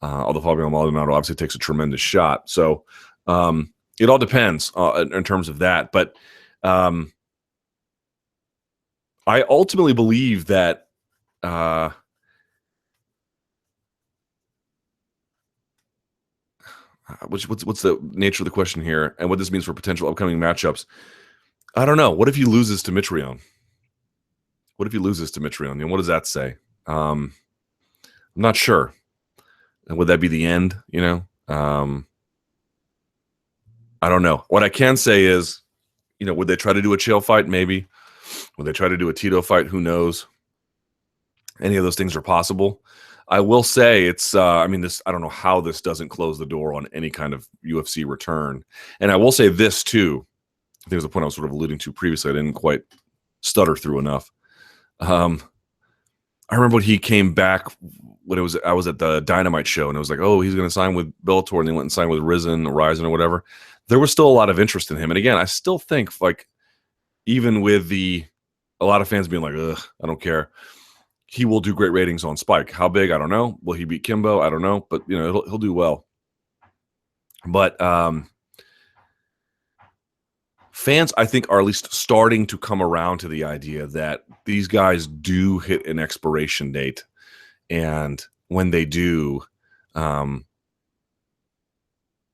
Although Fabio Maldonado obviously takes a tremendous shot. So it all depends in terms of that. But I ultimately believe that what's the nature of the question here and what this means for potential upcoming matchups? I don't know. What if he loses to Mitrione? What if he loses to Mitrione? And what does that say? I'm not sure. And would that be the end? You know, I don't know. What I can say is, you know, would they try to do a Chael fight? Maybe. Would they try to do a Tito fight? Who knows? Any of those things are possible. I will say it's, I don't know how this doesn't close the door on any kind of UFC return. And I will say this too. I think it was a point I was sort of alluding to previously. I didn't quite stutter through enough. I remember when he came back when I was at the Dynamite show, and it was like, oh, he's going to sign with Bellator, and he went and signed with Ryzen or whatever. There was still a lot of interest in him. And again, I still think, like, even with a lot of fans being like, ugh, I don't care, he will do great ratings on Spike. How big? I don't know. Will he beat Kimbo? I don't know. But, you know, he'll do well. But fans, I think, are at least starting to come around to the idea that these guys do hit an expiration date. And when they do,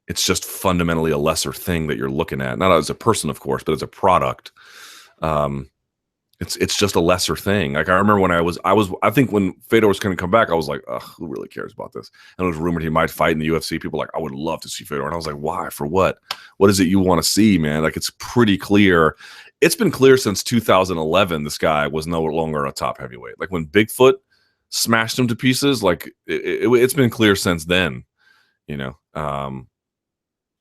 it's just fundamentally a lesser thing that you're looking at. Not as a person, of course, but as a product. It's just a lesser thing. Like, I remember when I think when Fedor was going to come back, I was like, ugh, who really cares about this? And it was rumored he might fight in the UFC. People were like, I would love to see Fedor. And I was like, why? For what? What is it you want to see, man? Like, it's pretty clear. It's been clear since 2011 this guy was no longer a top heavyweight. Like, when Bigfoot smashed him to pieces, like, it's been clear since then, you know.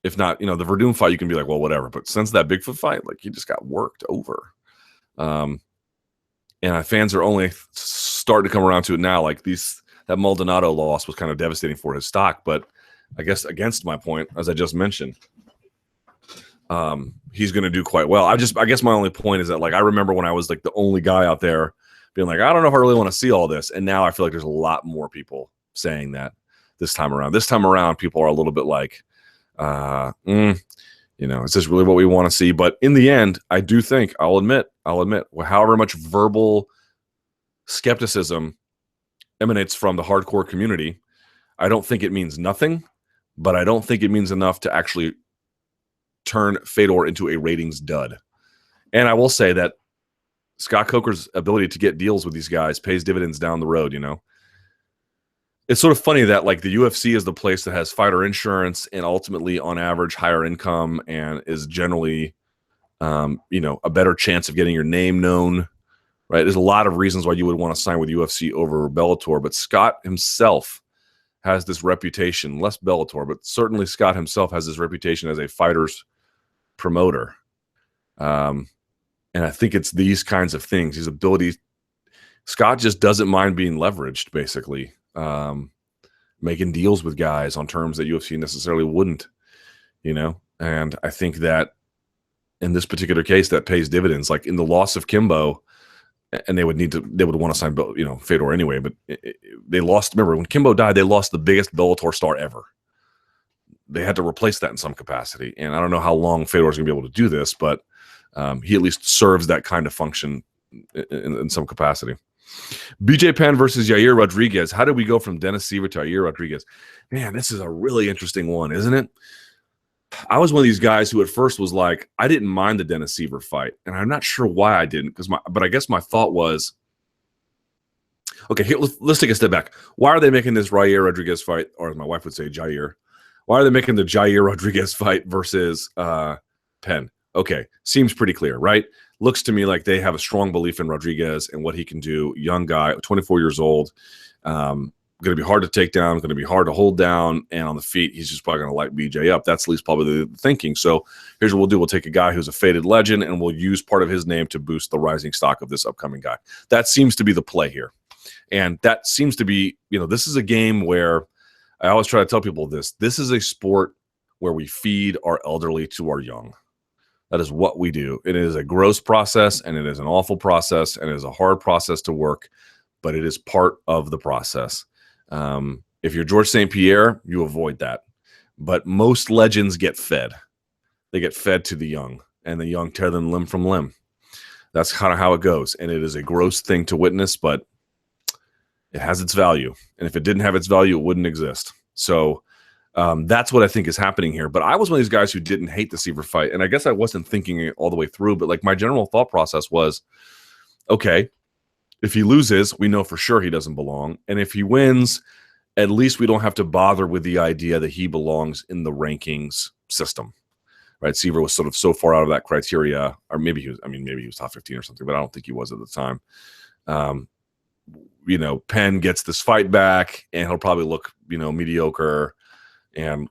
If not, you know, the Verdun fight, you can be like, well, whatever. But since that Bigfoot fight, like, he just got worked over. And fans are only starting to come around to it now. Like, that Maldonado loss was kind of devastating for his stock, but I guess against my point, as I just mentioned, he's going to do quite well. I guess my only point is that, like, I remember when I was like the only guy out there being like, I don't know if I really want to see all this. And now I feel like there's a lot more people saying that this time around. This time around, people are a little bit like, you know, is this really what we want to see? But in the end, I do think, I'll admit, however much verbal skepticism emanates from the hardcore community, I don't think it means nothing, but I don't think it means enough to actually turn Fedor into a ratings dud. And I will say that Scott Coker's ability to get deals with these guys pays dividends down the road, you know. It's sort of funny that, like, the UFC is the place that has fighter insurance and ultimately, on average, higher income and is generally, you know, a better chance of getting your name known, right? There's a lot of reasons why you would want to sign with UFC over Bellator, but Scott himself has this reputation, less Bellator, but certainly Scott himself has this reputation as a fighter's promoter. And I think it's these kinds of things, his ability. Scott just doesn't mind being leveraged, basically. Making deals with guys on terms that UFC necessarily wouldn't, you know. And I think that in this particular case, that pays dividends. Like, in the loss of Kimbo, and they would want to sign, you know, Fedor anyway. But they lost. Remember, when Kimbo died, they lost the biggest Bellator star ever. They had to replace that in some capacity. And I don't know how long Fedor is going to be able to do this, but he at least serves that kind of function in some capacity. BJ Penn versus Yair Rodriguez. How did we go from Dennis Siver to Yair Rodriguez? Man, this is a really interesting one, isn't it? I was one of these guys who at first was like, I didn't mind the Dennis Siver fight, and I'm not sure why I didn't, but I guess my thought was, okay, here, let's take a step back. Why are they making this Yair Rodriguez fight, or as my wife would say, Jair? Why are they making the Yair Rodriguez fight versus Penn? Okay, seems pretty clear, right? Looks to me like they have a strong belief in Rodriguez and what he can do. Young guy, 24 years old, going to be hard to take down, going to be hard to hold down, and on the feet, he's just probably going to light BJ up. That's at least probably the thinking. So here's what we'll do. We'll take a guy who's a faded legend, and we'll use part of his name to boost the rising stock of this upcoming guy. That seems to be the play here. And that seems to be, you know, this is a game where I always try to tell people this. This is a sport where we feed our elderly to our young. That is what we do. It is a gross process, and it is an awful process, and it is a hard process to work, but it is part of the process. If you're George St. Pierre, you avoid that. But most legends get fed. They get fed to the young, and the young tear them limb from limb. That's kind of how it goes, and it is a gross thing to witness, but it has its value. And if it didn't have its value, it wouldn't exist. So that's what I think is happening here. But I was one of these guys who didn't hate the Siver fight. And I guess I wasn't thinking it all the way through. But like, my general thought process was, okay, if he loses, we know for sure he doesn't belong. And if he wins, at least we don't have to bother with the idea that he belongs in the rankings system. Right? Siver was sort of so far out of that criteria. Or maybe he was top 15 or something, but I don't think he was at the time. You know, Penn gets this fight back, and he'll probably look, you know, mediocre. And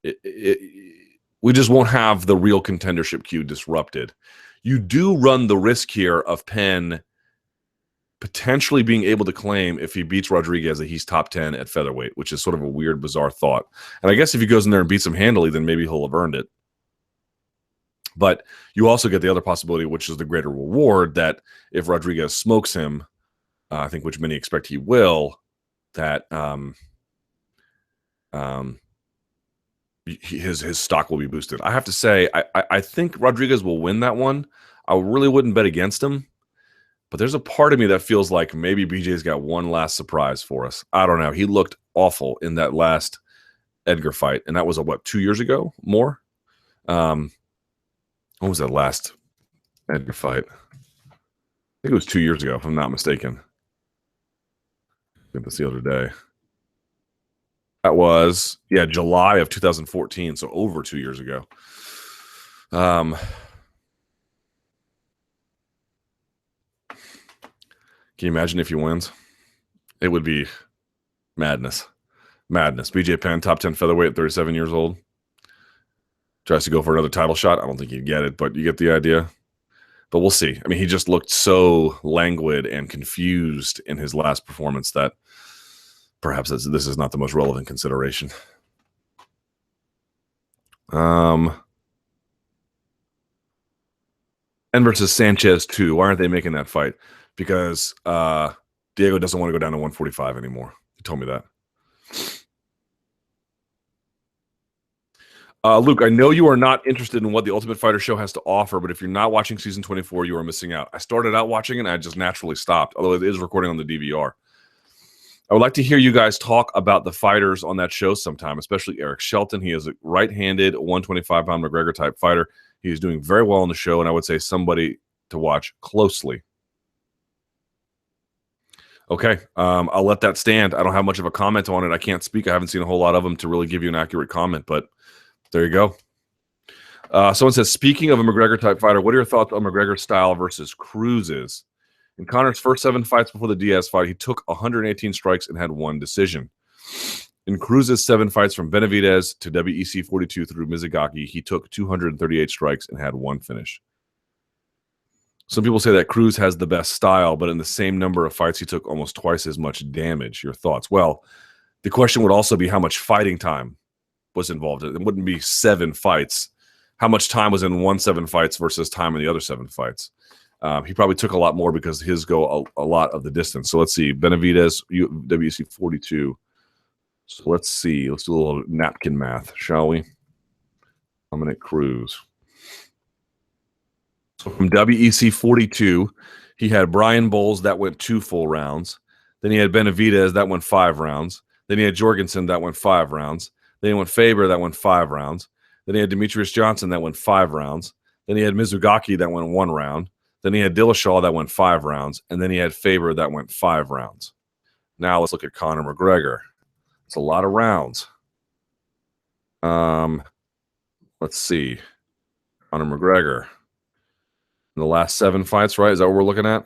we just won't have the real contendership queue disrupted. You do run the risk here of Penn potentially being able to claim if he beats Rodriguez that he's top 10 at featherweight, which is sort of a weird, bizarre thought. And I guess if he goes in there and beats him handily, then maybe he'll have earned it. But you also get the other possibility, which is the greater reward, that if Rodriguez smokes him, I think which many expect he will, that his stock will be boosted. I have to say, I think Rodriguez will win that one. I really wouldn't bet against him. But there's a part of me that feels like maybe BJ's got one last surprise for us. I don't know. He looked awful in that last Edgar fight. And that was, 2 years ago? More? When was that last Edgar fight? I think it was 2 years ago, if I'm not mistaken. I think that's the other day. That was, July of 2014, so over 2 years ago. Can you imagine if he wins? It would be madness. Madness. BJ Penn, top 10 featherweight at 37 years old. Tries to go for another title shot. I don't think he'd get it, but you get the idea. But we'll see. I mean, he just looked so languid and confused in his last performance that perhaps this is not the most relevant consideration. Penn versus Sanchez 2. Why aren't they making that fight? Because Diego doesn't want to go down to 145 anymore. He told me that. Luke, I know you are not interested in what the Ultimate Fighter show has to offer, but if you're not watching season 24, you are missing out. I started out watching it, and I just naturally stopped, although it is recording on the DVR. I would like to hear you guys talk about the fighters on that show sometime, especially Eric Shelton. He is a right-handed, 125-pound McGregor-type fighter. He is doing very well on the show, and I would say somebody to watch closely. Okay, I'll let that stand. I don't have much of a comment on it. I can't speak. I haven't seen a whole lot of them to really give you an accurate comment, but there you go. Someone says, speaking of a McGregor-type fighter, what are your thoughts on McGregor's style versus Cruz's? In Conor's first 7 fights before the Diaz fight, he took 118 strikes and had 1 decision. In Cruz's 7 fights from Benavidez to WEC 42 through Mizugaki, he took 238 strikes and had 1 finish. Some people say that Cruz has the best style, but in the same number of fights, he took almost twice as much damage. Your thoughts? Well, the question would also be how much fighting time was involved. It wouldn't be 7 fights. How much time was in 7 fights versus time in the other 7 fights? He probably took a lot more because his go a lot of the distance. So let's see. Benavidez, WEC 42. So let's see. Let's do a little napkin math, shall we? Dominic Cruz. So from WEC 42, he had Brian Bowles that went 2 full rounds. Then he had Benavidez that went 5 rounds. Then he had Jorgensen that went 5 rounds. Then he went Faber that went 5 rounds. Then he had Demetrius Johnson that went 5 rounds. Then he had Mizugaki that went 1 round. Then he had Dillashaw that went 5 rounds. And then he had Faber that went 5 rounds. Now let's look at Conor McGregor. It's a lot of rounds. Let's see. Conor McGregor. In the last 7 fights, right? Is that what we're looking at?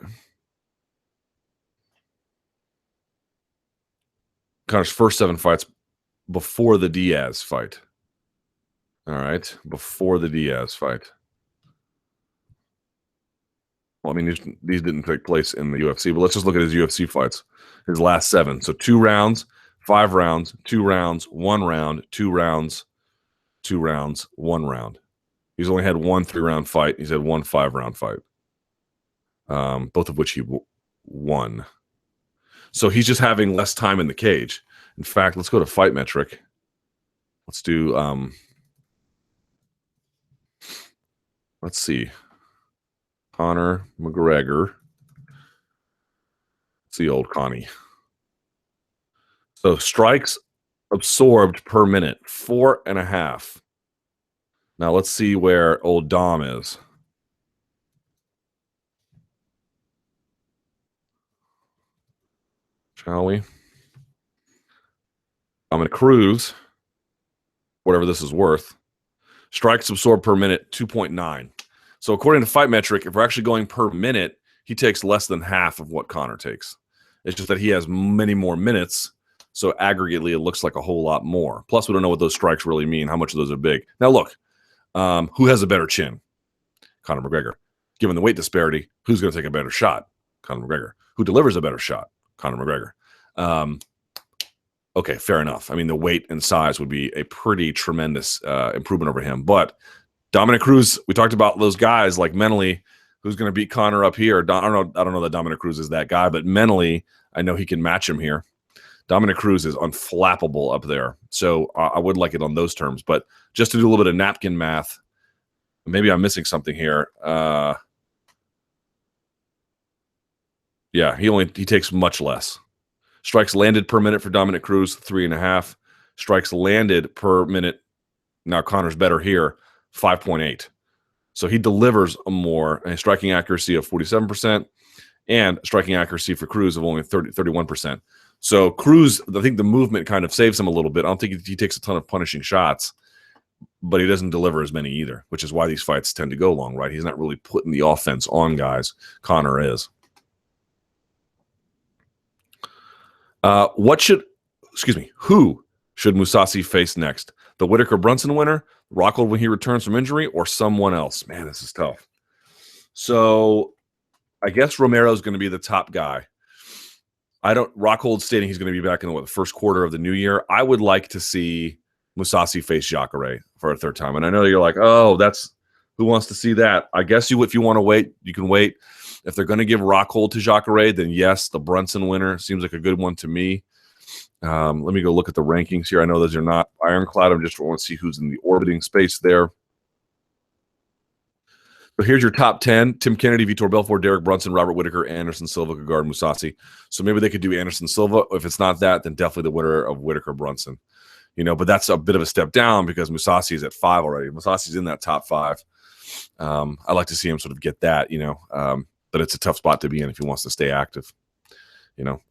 Conor's first 7 fights before the Diaz fight. All right. Before the Diaz fight. Well, I mean, these didn't take place in the UFC, but let's just look at his UFC fights. His last 7. So 2 rounds, 5 rounds, 2 rounds, 1 round, 2 rounds, 2 rounds, 1 round. He's only had 1 3-round fight. He's had 1 5-round fight, both of which he won. So he's just having less time in the cage. In fact, let's go to Fight Metric. Let's do, let's see. Conor McGregor. Let's see old Connie. So strikes absorbed per minute, 4.5. Now let's see where old Dom is. Shall we? I'm going to Cruz, whatever this is worth. Strikes absorbed per minute, 2.9. So according to Fight Metric, if we're actually going per minute, he takes less than half of what Conor takes. It's just that he has many more minutes, so aggregately it looks like a whole lot more. Plus, we don't know what those strikes really mean, how much of those are big. Now look, who has a better chin? Conor McGregor. Given the weight disparity, who's going to take a better shot? Conor McGregor. Who delivers a better shot? Conor McGregor. Okay, fair enough. I mean, the weight and size would be a pretty tremendous improvement over him. But Dominic Cruz, we talked about those guys like mentally, who's going to beat Conor up here. I don't know that Dominic Cruz is that guy, but mentally, I know he can match him here. Dominic Cruz is unflappable up there. So I would like it on those terms. But just to do a little bit of napkin math, maybe I'm missing something here. Yeah, he takes much less. Strikes landed per minute for Dominic Cruz, 3.5. Strikes landed per minute. Now Conor's better here, 5.8. So he delivers more. A striking accuracy of 47% and striking accuracy for Cruz of only 31%. So Cruz, I think the movement kind of saves him a little bit. I don't think he takes a ton of punishing shots, but he doesn't deliver as many either, which is why these fights tend to go long, right? He's not really putting the offense on guys. Conor is. Who should Mousasi face next? The Whittaker-Brunson winner, Rockhold when he returns from injury, or someone else? Man, this is tough. So I guess Romero's going to be the top guy. Rockhold stating he's going to be back in the first quarter of the new year. I would like to see Mousasi face Jacare for a third time. And I know you're like, oh, who wants to see that? I guess if you want to wait, you can wait. If they're going to give Rockhold to Jacare, then yes, the Brunson winner seems like a good one to me. Let me go look at the rankings here. I know those are not ironclad. I just want to see who's in the orbiting space there. So here's your top 10. Tim Kennedy, Vitor Belfort, Derek Brunson, Robert Whittaker, Anderson Silva, could guard Mousasi. So maybe they could do Anderson Silva. If it's not that, then definitely the winner of Whittaker Brunson. But that's a bit of a step down because Mousasi is at 5 already. Mousasi's in that top 5. I like to see him sort of get that, but it's a tough spot to be in if he wants to stay active.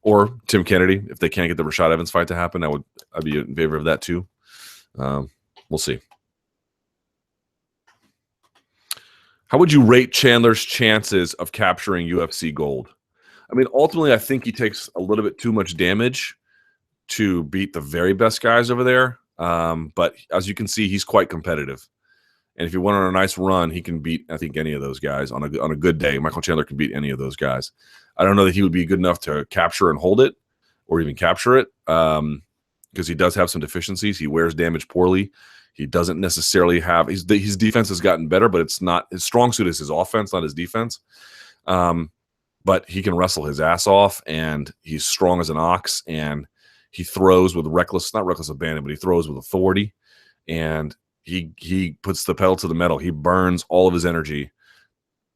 Or Tim Kennedy, if they can't get the Rashad Evans fight to happen, I'd be in favor of that too. We'll see. How would you rate Chandler's chances of capturing UFC gold? I mean, ultimately, I think he takes a little bit too much damage to beat the very best guys over there. But as you can see, he's quite competitive. And if he went on a nice run, he can beat, I think, any of those guys on a good day. Michael Chandler can beat any of those guys. I don't know that he would be good enough to capture and hold it or even capture it because he does have some deficiencies. He wears damage poorly. He doesn't necessarily have his defense has gotten better, but it's not his strong suit is his offense, not his defense. But he can wrestle his ass off, and he's strong as an ox, and he throws with not reckless abandon, but he throws with authority, and he puts the pedal to the metal. He burns all of his energy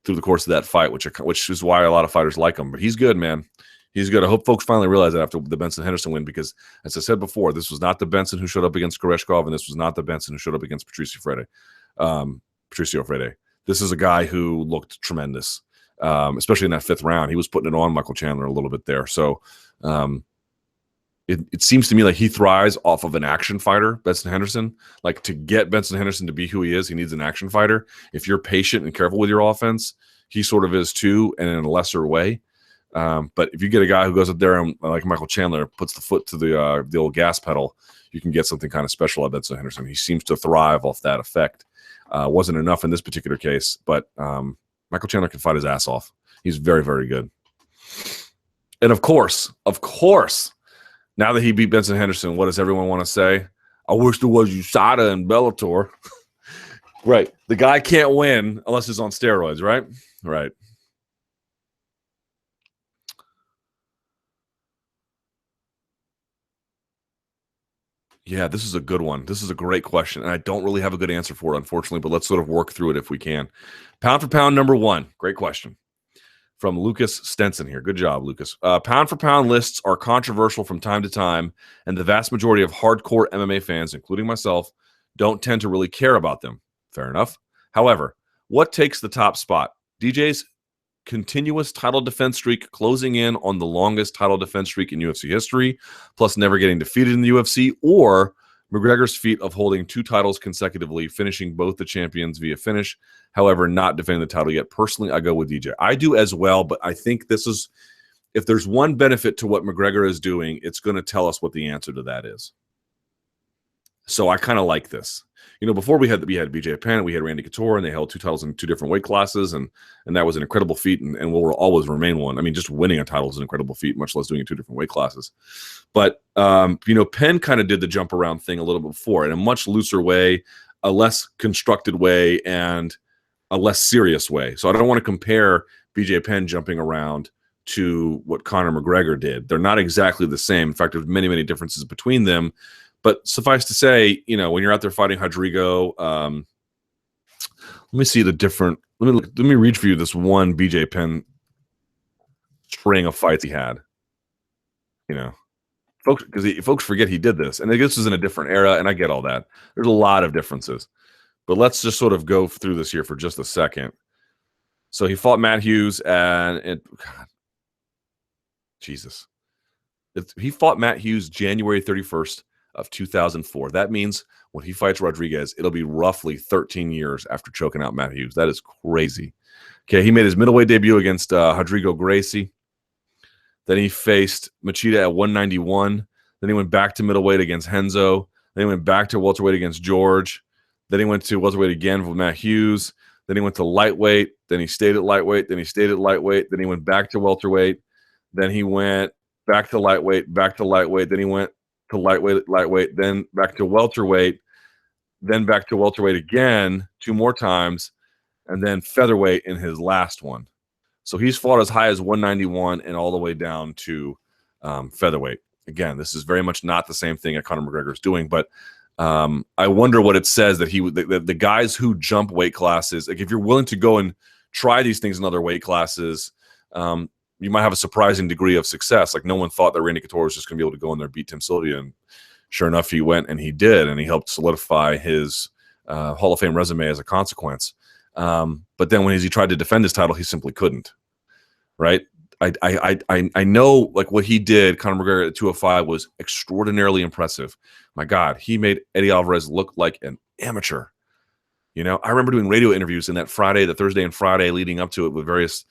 through the course of that fight, which is why a lot of fighters like him. But he's good, man. He's good. I hope folks finally realize that after the Benson Henderson win, because as I said before, this was not the Benson who showed up against Koreshkov, and this was not the Benson who showed up against Patricio Freire. This is a guy who looked tremendous, especially in that 5th round. He was putting it on Michael Chandler a little bit there. So it seems to me like he thrives off of an action fighter, Benson Henderson. Like, to get Benson Henderson to be who he is, he needs an action fighter. If you're patient and careful with your offense, he sort of is too, and in a lesser way. But if you get a guy who goes up there and, like Michael Chandler, puts the foot to the old gas pedal, you can get something kind of special out of Benson Henderson. He seems to thrive off that effect. Wasn't enough in this particular case, but Michael Chandler can fight his ass off. He's very, very good. And of course, now that he beat Benson Henderson, what does everyone want to say? I wish there was USADA and Bellator. Right. The guy can't win unless he's on steroids, right? Right. Yeah, this is a good one. This is a great question, and I don't really have a good answer for it, unfortunately, but let's sort of work through it if we can. Pound for pound, number 1. Great question. From Lucas Stenson here. Good job, Lucas. Pound for pound lists are controversial from time to time, and the vast majority of hardcore MMA fans, including myself, don't tend to really care about them. Fair enough. However, what takes the top spot? DJ's continuous title defense streak closing in on the longest title defense streak in UFC history, plus never getting defeated in the UFC, or McGregor's feat of holding 2 titles consecutively, finishing both the champions via finish, however, not defending the title yet. Personally, I go with DJ. I do as well, but I think this is, if there's one benefit to what McGregor is doing, it's going to tell us what the answer to that is. So I kind of like this. Before we had BJ Penn, we had Randy Couture, and they held 2 titles in 2 different weight classes, and that was an incredible feat, and will always remain one. I mean, just winning a title is an incredible feat, much less doing it in 2 different weight classes. But Penn kind of did the jump around thing a little bit before in a much looser way, a less constructed way, and a less serious way. So I don't want to compare BJ Penn jumping around to what Conor McGregor did. They're not exactly the same. In fact, there's many, many differences between them. But suffice to say, when you're out there fighting Rodrigo, let me see the different. Let me read for you this one BJ Penn string of fights he had. Folks forget he did this, and this was in a different era, and I get all that. There's a lot of differences, but let's just sort of go through this here for just a second. So he fought Matt Hughes, and he fought Matt Hughes January 31st of 2004. That means when he fights Rodriguez, it'll be roughly 13 years after choking out Matt Hughes. That is crazy. Okay, he made his middleweight debut against Rodrigo Gracie. Then he faced Machida at 191. Then he went back to middleweight against Henzo. Then he went back to welterweight against George. Then he went to welterweight again with Matt Hughes. Then he went to lightweight. Then he stayed at lightweight. Then he stayed at lightweight. Then he went back to welterweight. Then he went back to lightweight, back to lightweight. Then he went to lightweight, then back to welterweight, then back to welterweight again 2 more times, and then featherweight in his last one. So he's fought as high as 191 and all the way down to featherweight. Again, this is very much not the same thing that Conor McGregor is doing, but I wonder what it says that the guys who jump weight classes, like if you're willing to go and try these things in other weight classes, you might have a surprising degree of success. Like no one thought that Randy Couture was just going to be able to go in there and beat Tim Sylvia, and sure enough, he went and he did, and he helped solidify his Hall of Fame resume as a consequence. But then when he tried to defend his title, he simply couldn't. Right? I know like what he did, Conor McGregor at 205 was extraordinarily impressive. My God, he made Eddie Alvarez look like an amateur. I remember doing radio interviews in that the Thursday and Friday leading up to it with various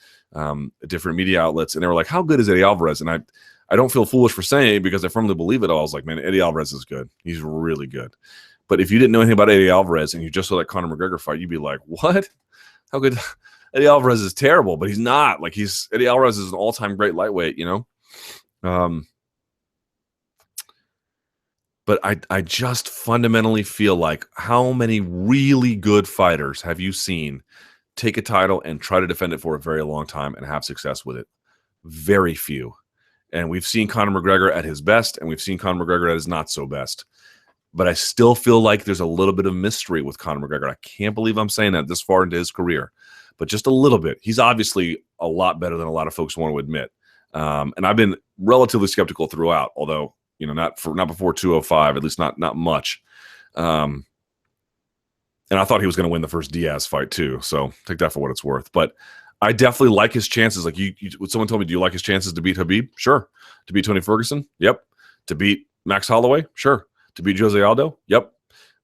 different media outlets, and they were like, how good is Eddie Alvarez? And I don't feel foolish for saying it because I firmly believe it all. I was like, man, Eddie Alvarez is good. He's really good. But if you didn't know anything about Eddie Alvarez and you just saw that Conor McGregor fight, you'd be like, what? How good? Eddie Alvarez is terrible, but he's not. Like Eddie Alvarez is an all-time great lightweight, But I just fundamentally feel like how many really good fighters have you seen take a title and try to defend it for a very long time and have success with it? Very few. And we've seen Conor McGregor at his best, and we've seen Conor McGregor at his not so best. But I still feel like there's a little bit of mystery with Conor McGregor. I can't believe I'm saying that this far into his career, but just a little bit. He's obviously a lot better than a lot of folks want to admit. And I've been relatively skeptical throughout, although not before 205, at least not much. And I thought he was going to win the first Diaz fight too. So take that for what it's worth. But I definitely like his chances. Like someone told me, do you like his chances to beat Khabib? Sure. To beat Tony Ferguson? Yep. To beat Max Holloway? Sure. To beat Jose Aldo? Yep.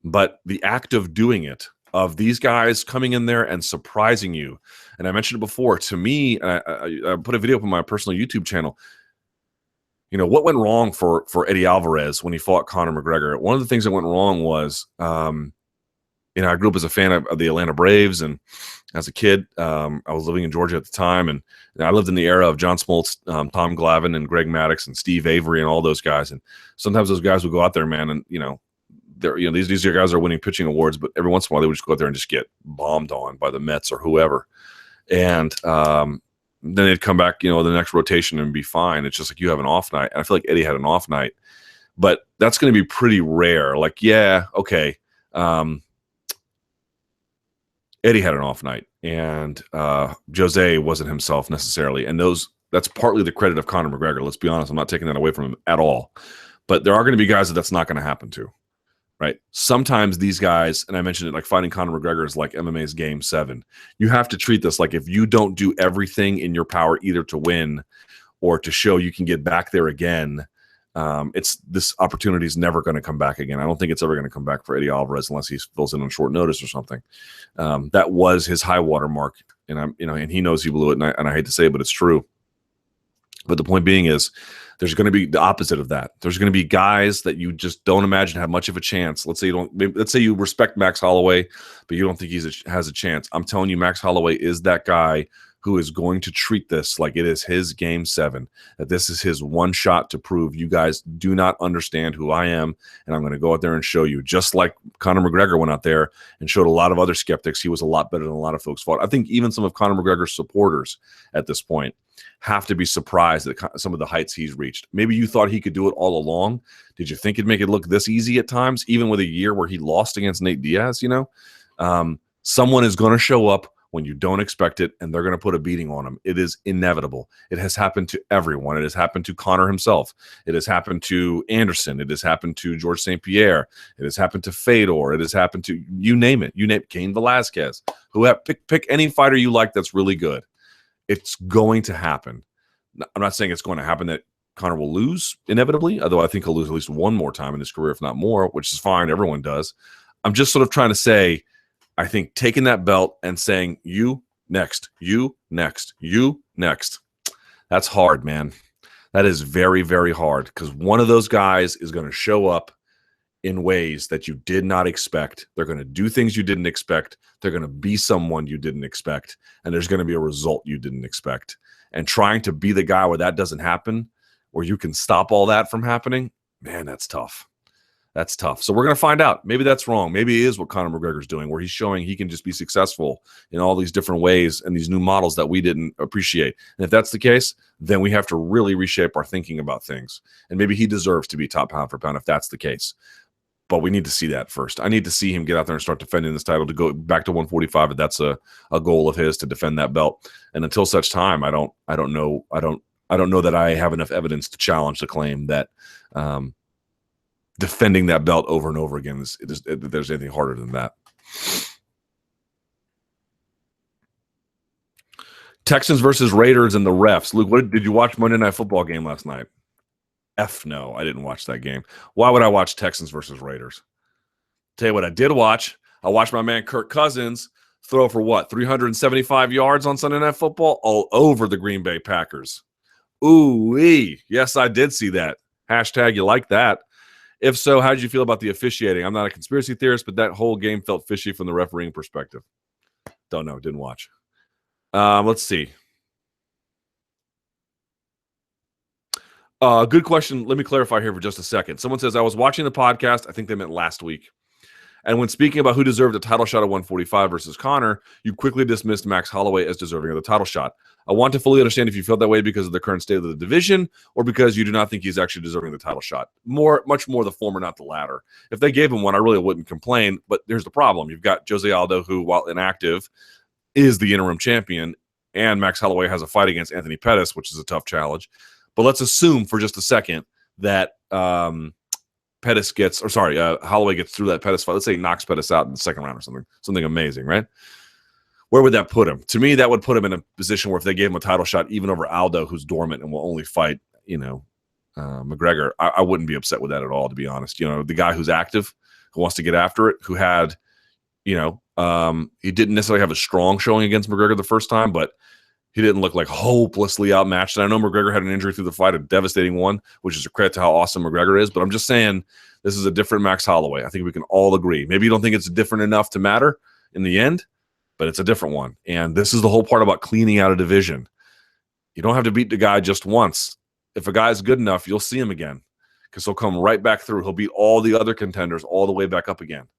But the act of doing it, of these guys coming in there and surprising you, and I mentioned it before, to me, I put a video up on my personal YouTube channel. What went wrong for Eddie Alvarez when he fought Conor McGregor? One of the things that went wrong was, I grew up as a fan of the Atlanta Braves, and as a kid, I was living in Georgia at the time, and I lived in the era of John Smoltz, Tom Glavine, and Greg Maddux, and Steve Avery, and all those guys. And sometimes those guys would go out there, man, and these guys are winning pitching awards, but every once in a while they would just go out there and just get bombed on by the Mets or whoever, and then they'd come back, the next rotation and be fine. It's just like you have an off night. And I feel like Eddie had an off night, but that's going to be pretty rare. Like, yeah, okay. Eddie had an off night, and Jose wasn't himself necessarily. And that's partly the credit of Conor McGregor. Let's be honest. I'm not taking that away from him at all. But there are going to be guys that's not going to happen to, right? Sometimes these guys, and I mentioned it, like fighting Conor McGregor is like MMA's Game 7. You have to treat this like if you don't do everything in your power either to win or to show you can get back there again, this opportunity is never going to come back again. I don't think it's ever going to come back for Eddie Alvarez unless he fills in on short notice or something. That was his high water mark, and and he knows he blew it, and I hate to say it, but it's true. But the point being is there's going to be the opposite of that. There's going to be guys that you just don't imagine have much of a chance. Let's say you respect Max Holloway, but you don't think has a chance. I'm telling you, Max Holloway is that guy who is going to treat this like it is his game 7, that this is his one shot to prove you guys do not understand who I am, and I'm going to go out there and show you. Just like Conor McGregor went out there and showed a lot of other skeptics he was a lot better than a lot of folks thought. I think even some of Conor McGregor's supporters at this point have to be surprised at some of the heights he's reached. Maybe you thought he could do it all along. Did you think it'd make it look this easy at times, even with a year where he lost against Nate Diaz? Someone is going to show up when you don't expect it, and they're going to put a beating on him. It is inevitable. It has happened to everyone. It has happened to Conor himself. It has happened to Anderson. It has happened to George St. Pierre. It has happened to Fedor. It has happened to, you name it. You name Cain Velasquez. Pick any fighter you like that's really good. It's going to happen. I'm not saying it's going to happen that Conor will lose inevitably, although I think he'll lose at least one more time in his career, if not more, which is fine. Everyone does. I'm just sort of trying to say, I think taking that belt and saying, you next, you next, you next, that's hard, man. That is very, very hard, because one of those guys is going to show up in ways that you did not expect. They're going to do things you didn't expect. They're going to be someone you didn't expect, and there's going to be a result you didn't expect. And trying to be the guy where that doesn't happen, where you can stop all that from happening, man, that's tough. That's tough. So we're going to find out. Maybe that's wrong. Maybe it is what Conor McGregor's doing, where he's showing he can just be successful in all these different ways and these new models that we didn't appreciate. And if that's the case, then we have to really reshape our thinking about things. And maybe he deserves to be top pound for pound if that's the case. But we need to see that first. I need to see him get out there and start defending this title to go back to 145. If that's a goal of his, to defend that belt. And until such time, I don't know that I have enough evidence to challenge the claim that defending that belt over and over again there's anything harder than that. Texans versus Raiders and the refs. Luke, did you watch Monday Night Football game last night? No, I didn't watch that game. Why would I watch Texans versus Raiders? Tell you what I did watch. I watched my man Kirk Cousins throw for 375 yards on Sunday Night Football all over the Green Bay Packers. Ooh-wee. Yes, I did see that. Hashtag you like that. If so, how did you feel about the officiating? I'm not a conspiracy theorist, but that whole game felt fishy from the refereeing perspective. Don't know. Didn't watch. Let's see. Good question. Let me clarify here for just a second. Someone says, I was watching the podcast. I think they meant last week. And when speaking about who deserved a title shot at 145 versus Conor, you quickly dismissed Max Holloway as deserving of the title shot. I want to fully understand if you felt that way because of the current state of the division or because you do not think he's actually deserving the title shot. Much more the former, not the latter. If they gave him one, I really wouldn't complain. But here's the problem. You've got Jose Aldo, who, while inactive, is the interim champion, and Max Holloway has a fight against Anthony Pettis, which is a tough challenge. But let's assume for just a second that Holloway gets through that Pettis fight. Let's say he knocks Pettis out in the second round or something amazing, right? Where would that put him? To me, that would put him in a position where if they gave him a title shot, even over Aldo, who's dormant and will only fight, McGregor, I wouldn't be upset with that at all, to be honest. The guy who's active, who wants to get after it, who had, he didn't necessarily have a strong showing against McGregor the first time, but he didn't look like hopelessly outmatched. And I know McGregor had an injury through the fight, a devastating one, which is a credit to how awesome McGregor is. But I'm just saying this is a different Max Holloway. I think we can all agree. Maybe you don't think it's different enough to matter in the end, but it's a different one. And this is the whole part about cleaning out a division. You don't have to beat the guy just once. If a guy's good enough, you'll see him again because he'll come right back through. He'll beat all the other contenders all the way back up again.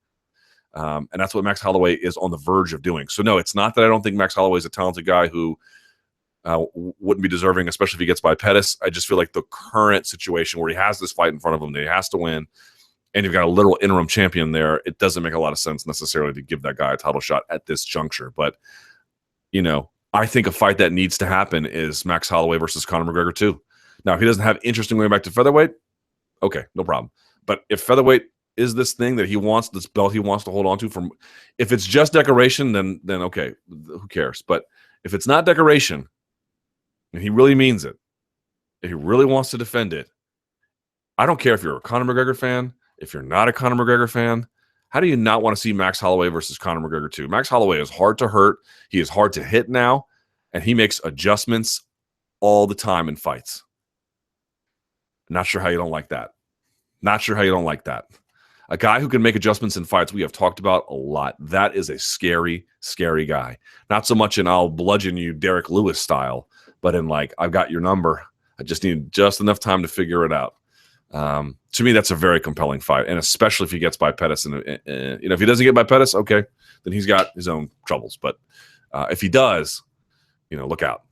And that's what Max Holloway is on the verge of doing. So, no, it's not that I don't think Max Holloway is a talented guy who wouldn't be deserving, especially if he gets by Pettis. I just feel like the current situation where he has this fight in front of him that he has to win, and you've got a literal interim champion there, it doesn't make a lot of sense necessarily to give that guy a title shot at this juncture. But, I think a fight that needs to happen is Max Holloway versus Conor McGregor too. Now, if he doesn't have interest in going back to featherweight, okay, no problem. But if featherweight is this thing that he wants, this belt he wants to hold on to, if it's just decoration, then okay, who cares? But if it's not decoration, and he really means it, if he really wants to defend it, I don't care if you're a Conor McGregor fan, if you're not a Conor McGregor fan, how do you not want to see Max Holloway versus Conor McGregor too? Max Holloway is hard to hurt. He is hard to hit now, and he makes adjustments all the time in fights. Not sure how you don't like that. Not sure how you don't like that. A guy who can make adjustments in fights, we have talked about a lot. That is a scary, scary guy. Not so much in I'll bludgeon you Derek Lewis style, but in like, I've got your number. I just need just enough time to figure it out. To me, that's a very compelling fight, and especially if he gets by Pettis. And if he doesn't get by Pettis, okay, then he's got his own troubles. But if he does, look out.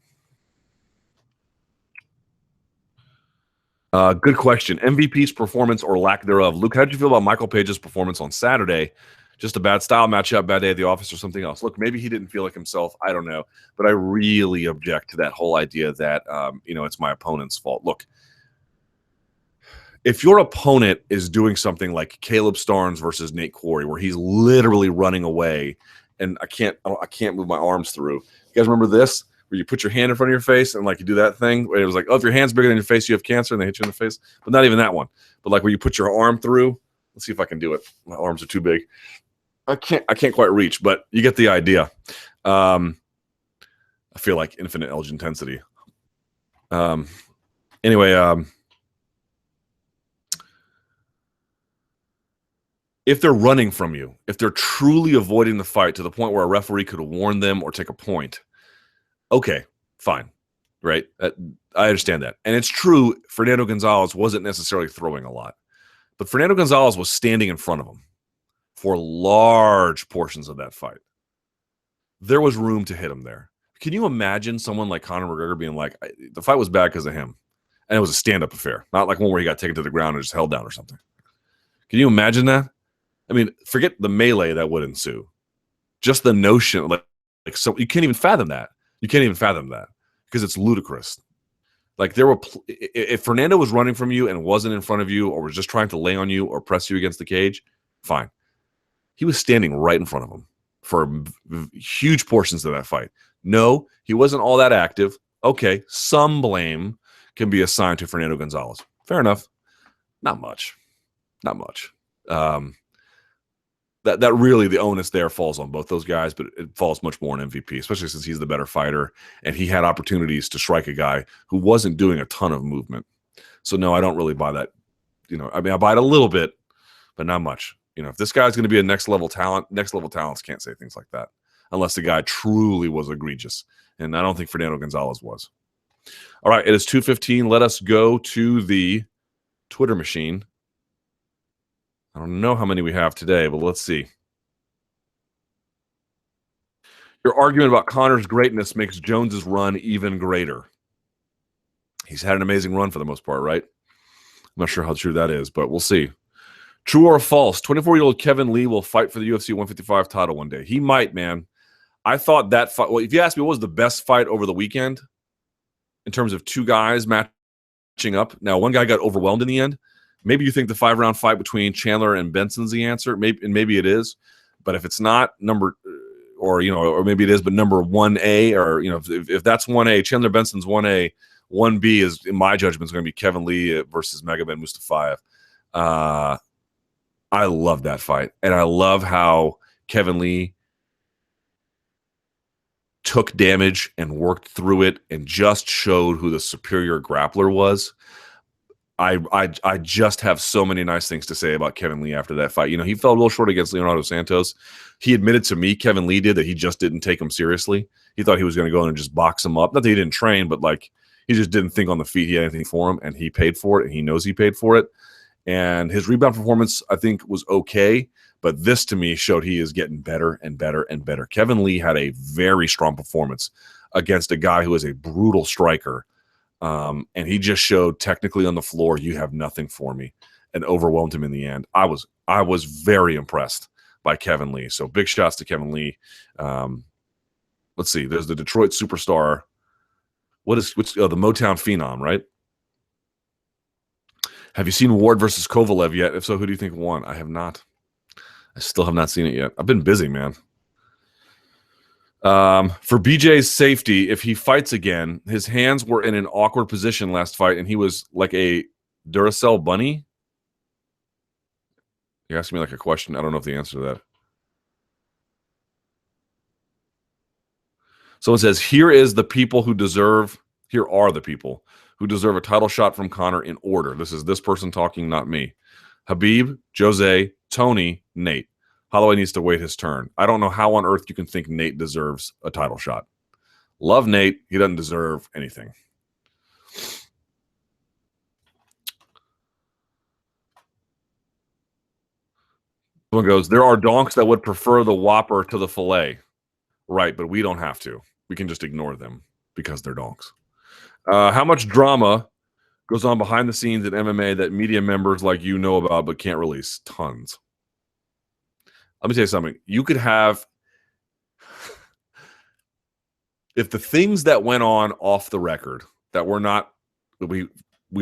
Good question. MVP's performance or lack thereof. Luke, how did you feel about Michael Page's performance on Saturday? Just a bad style matchup, bad day at the office, or something else? Look, maybe he didn't feel like himself. I don't know. But I really object to that whole idea that, it's my opponent's fault. Look, if your opponent is doing something like Caleb Starnes versus Nate Quarry, where he's literally running away, and I can't move my arms through. You guys remember this? Where you put your hand in front of your face and like you do that thing where it was like, oh, if your hand's bigger than your face, you have cancer, and they hit you in the face. But not even that one. But like where you put your arm through. Let's see if I can do it. My arms are too big. I can't quite reach, but you get the idea. I feel like infinite edge intensity. Anyway, if they're running from you, if they're truly avoiding the fight to the point where a referee could warn them or take a point, okay, fine, right? I understand that. And it's true, Fernando Gonzalez wasn't necessarily throwing a lot. But Fernando Gonzalez was standing in front of him for large portions of that fight. There was room to hit him there. Can you imagine someone like Conor McGregor being like, the fight was bad because of him, and it was a stand-up affair, not like one where he got taken to the ground and just held down or something? Can you imagine that? I mean, forget the melee that would ensue. Just the notion, like so you can't even fathom that. You can't even fathom that because it's ludicrous. Like if Fernando was running from you and wasn't in front of you or was just trying to lay on you or press you against the cage, fine. He was standing right in front of him for huge portions of that fight. No, he wasn't all that active. Okay, some blame can be assigned to Fernando Gonzalez. Fair enough. Not much. Not much. That really, the onus there falls on both those guys, but it falls much more on MVP, especially since he's the better fighter and he had opportunities to strike a guy who wasn't doing a ton of movement. So no, I don't really buy that. I mean, I buy it a little bit, but not much. If this guy's going to be a next level talents can't say things like that unless the guy truly was egregious. And I don't think Fernando Gonzalez was. All right, it is 2:15. Let us go to the Twitter machine. I don't know how many we have today, but let's see. Your argument about Conor's greatness makes Jones's run even greater. He's had an amazing run for the most part, right? I'm not sure how true that is, but we'll see. True or false, 24-year-old Kevin Lee will fight for the UFC 155 title one day. He might, man. I thought that fight, well, if you ask me what was the best fight over the weekend in terms of two guys matching up, now one guy got overwhelmed in the end. Maybe you think the 5-round fight between Chandler and Benson's the answer. Maybe it is. But if it's not or maybe it is, but number 1A, or if that's 1A, Chandler Benson's 1A, 1B is, in my judgment, is going to be Kevin Lee versus Magomed Mustafayev. I love that fight, and I love how Kevin Lee took damage and worked through it and just showed who the superior grappler was. I just have so many nice things to say about Kevin Lee after that fight. He fell a little short against Leonardo Santos. He admitted to me, Kevin Lee did, that he just didn't take him seriously. He thought he was going to go in and just box him up. Not that he didn't train, but like he just didn't think on the feet he had anything for him, and he paid for it, and he knows he paid for it. And his rebound performance, I think, was okay, but this to me showed he is getting better and better and better. Kevin Lee had a very strong performance against a guy who is a brutal striker. And he just showed technically on the floor, you have nothing for me, and overwhelmed him in the end. I was very impressed by Kevin Lee. So big shots to Kevin Lee. Let's see. There's the Detroit superstar. What's the Motown Phenom, right? Have you seen Ward versus Kovalev yet? If so, who do you think won? I have not. I still have not seen it yet. I've been busy, man. For BJ's safety, if he fights again, his hands were in an awkward position last fight, and he was like a Duracell bunny. You're asking me like a question. I don't know if the answer to that. Someone says, here is the people who deserve Here are the people who deserve a title shot from Conor in order. This is this person talking, not me. Khabib, Jose, Tony, Nate. Holloway needs to wait his turn. I don't know how on earth you can think Nate deserves a title shot. Love Nate. He doesn't deserve anything. Someone goes, there are donks that would prefer the Whopper to the filet. Right, but we don't have to. We can just ignore them because they're donks. How much drama goes on behind the scenes in MMA that media members like you know about but can't release? Tons. Let me tell you something. You could have, if the things that went on off the record that we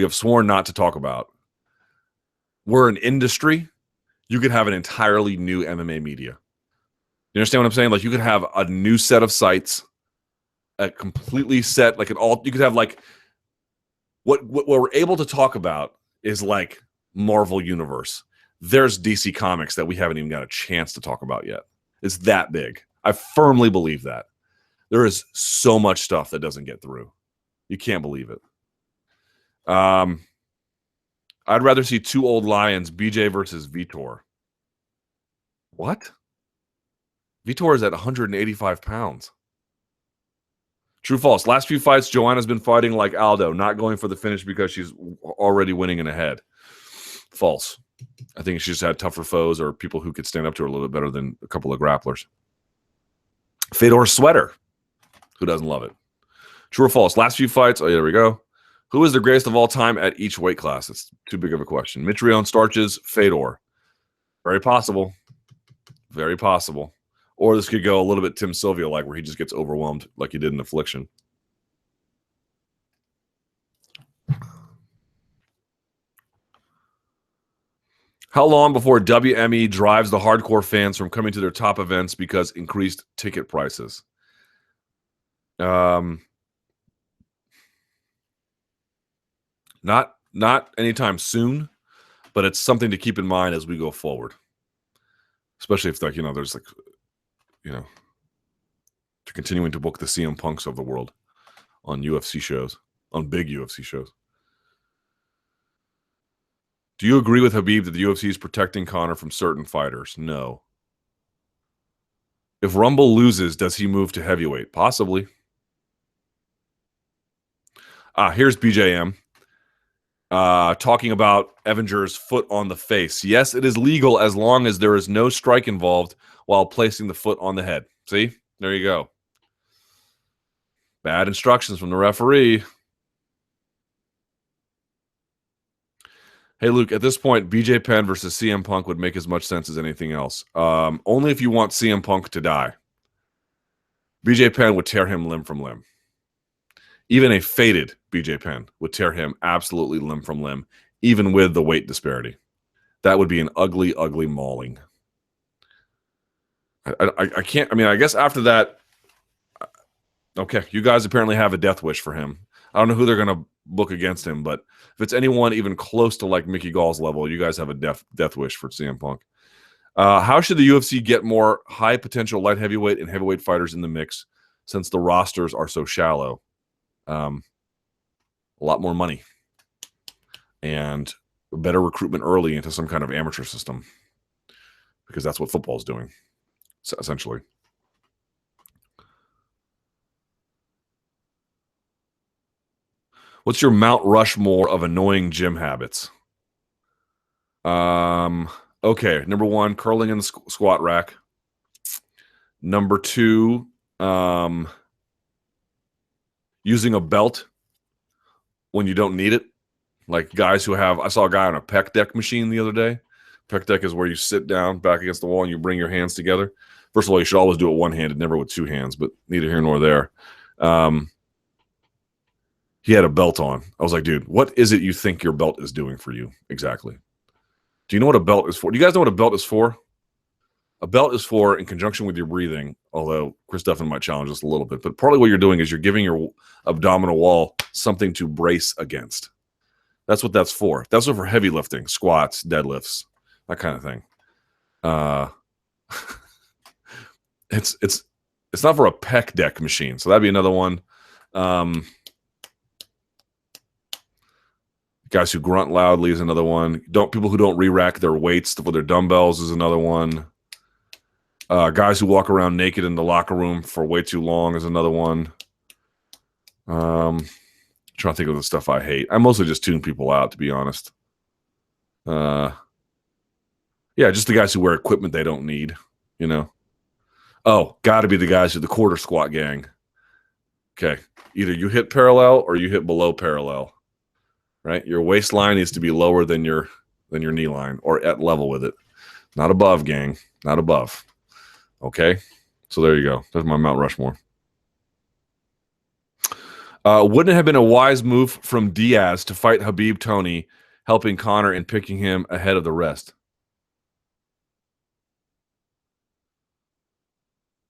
have sworn not to talk about were an industry, you could have an entirely new MMA media. You understand what I'm saying? Like you could have a new set of sites, a completely set, like you could have like what we're able to talk about is like Marvel Universe. There's DC Comics that we haven't even got a chance to talk about yet. It's that big. I firmly believe that. There is so much stuff that doesn't get through. You can't believe it. I'd rather see two old lions, BJ versus Vitor. What? Vitor is at 185 pounds. True, false. Last few fights, Joanna's been fighting like Aldo, not going for the finish because she's already winning in a head. False. I think she just had tougher foes or people who could stand up to her a little bit better than a couple of grapplers. Fedor sweater. Who doesn't love it? True or false? Last few fights. Oh, yeah, there we go. Who is the greatest of all time at each weight class? It's too big of a question. Mitrione, Starches, Fedor. Very possible. Very possible. Or this could go a little bit Tim Sylvia like where he just gets overwhelmed like he did in Affliction. How long before WME drives the hardcore fans from coming to their top events because increased ticket prices? Not anytime soon, but it's something to keep in mind as we go forward. Especially if, like, there's like, they're continuing to book the CM Punks of the world on UFC shows, on big UFC shows. Do you agree with Khabib that the UFC is protecting Conor from certain fighters? No. If Rumble loses, does he move to heavyweight? Possibly. Here's BJM talking about Evanger's foot on the face. Yes, it is legal as long as there is no strike involved while placing the foot on the head. See? There you go. Bad instructions from the referee. Hey, Luke, at this point, BJ Penn versus CM Punk would make as much sense as anything else. Only if you want CM Punk to die. BJ Penn would tear him limb from limb. Even a faded BJ Penn would tear him absolutely limb from limb, even with the weight disparity. That would be an ugly, ugly mauling. I can't, I guess after that, okay, you guys apparently have a death wish for him. I don't know who they're going to book against him, but if it's anyone even close to like Mickey Gall's level, you guys have a death wish for CM Punk. How should the UFC get more high potential light heavyweight and heavyweight fighters in the mix since the rosters are so shallow? A lot more money and better recruitment early into some kind of amateur system, because that's what football is doing, essentially. What's your Mount Rushmore of annoying gym habits? Okay, number one, curling in the squat rack. Number two, using a belt when you don't need it. Like guys who have, I saw a guy on a pec deck machine the other day. Pec deck is where you sit down back against the wall and you bring your hands together. First of all, you should always do it one-handed, never with two hands, but neither here nor there. He had a belt on. I was like, dude, what is it you think your belt is doing for you exactly? Do you know what a belt is for? Do you guys know what a belt is for? A belt is for, in conjunction with your breathing, although Chris Duffin might challenge us a little bit, but partly what you're doing is you're giving your abdominal wall something to brace against. That's what that's for. That's for heavy lifting, squats, deadlifts, that kind of thing. It's not for a pec deck machine, so that'd be another one. Guys who grunt loudly is another one. People who don't re-rack their weights with their dumbbells is another one. Guys who walk around naked in the locker room for way too long is another one. Trying to think of the stuff I hate. I mostly just tune people out, to be honest. Yeah, just the guys who wear equipment they don't need, you know. Oh, got to be the guys who the quarter squat gang. Okay, either you hit parallel or you hit below parallel, right? Your waistline needs to be lower than your knee line or at level with it. Not above, gang. Not above. Okay, so there you go. There's my Mount Rushmore. Wouldn't it have been a wise move from Diaz to fight Habib Tony, helping Conor and picking him ahead of the rest?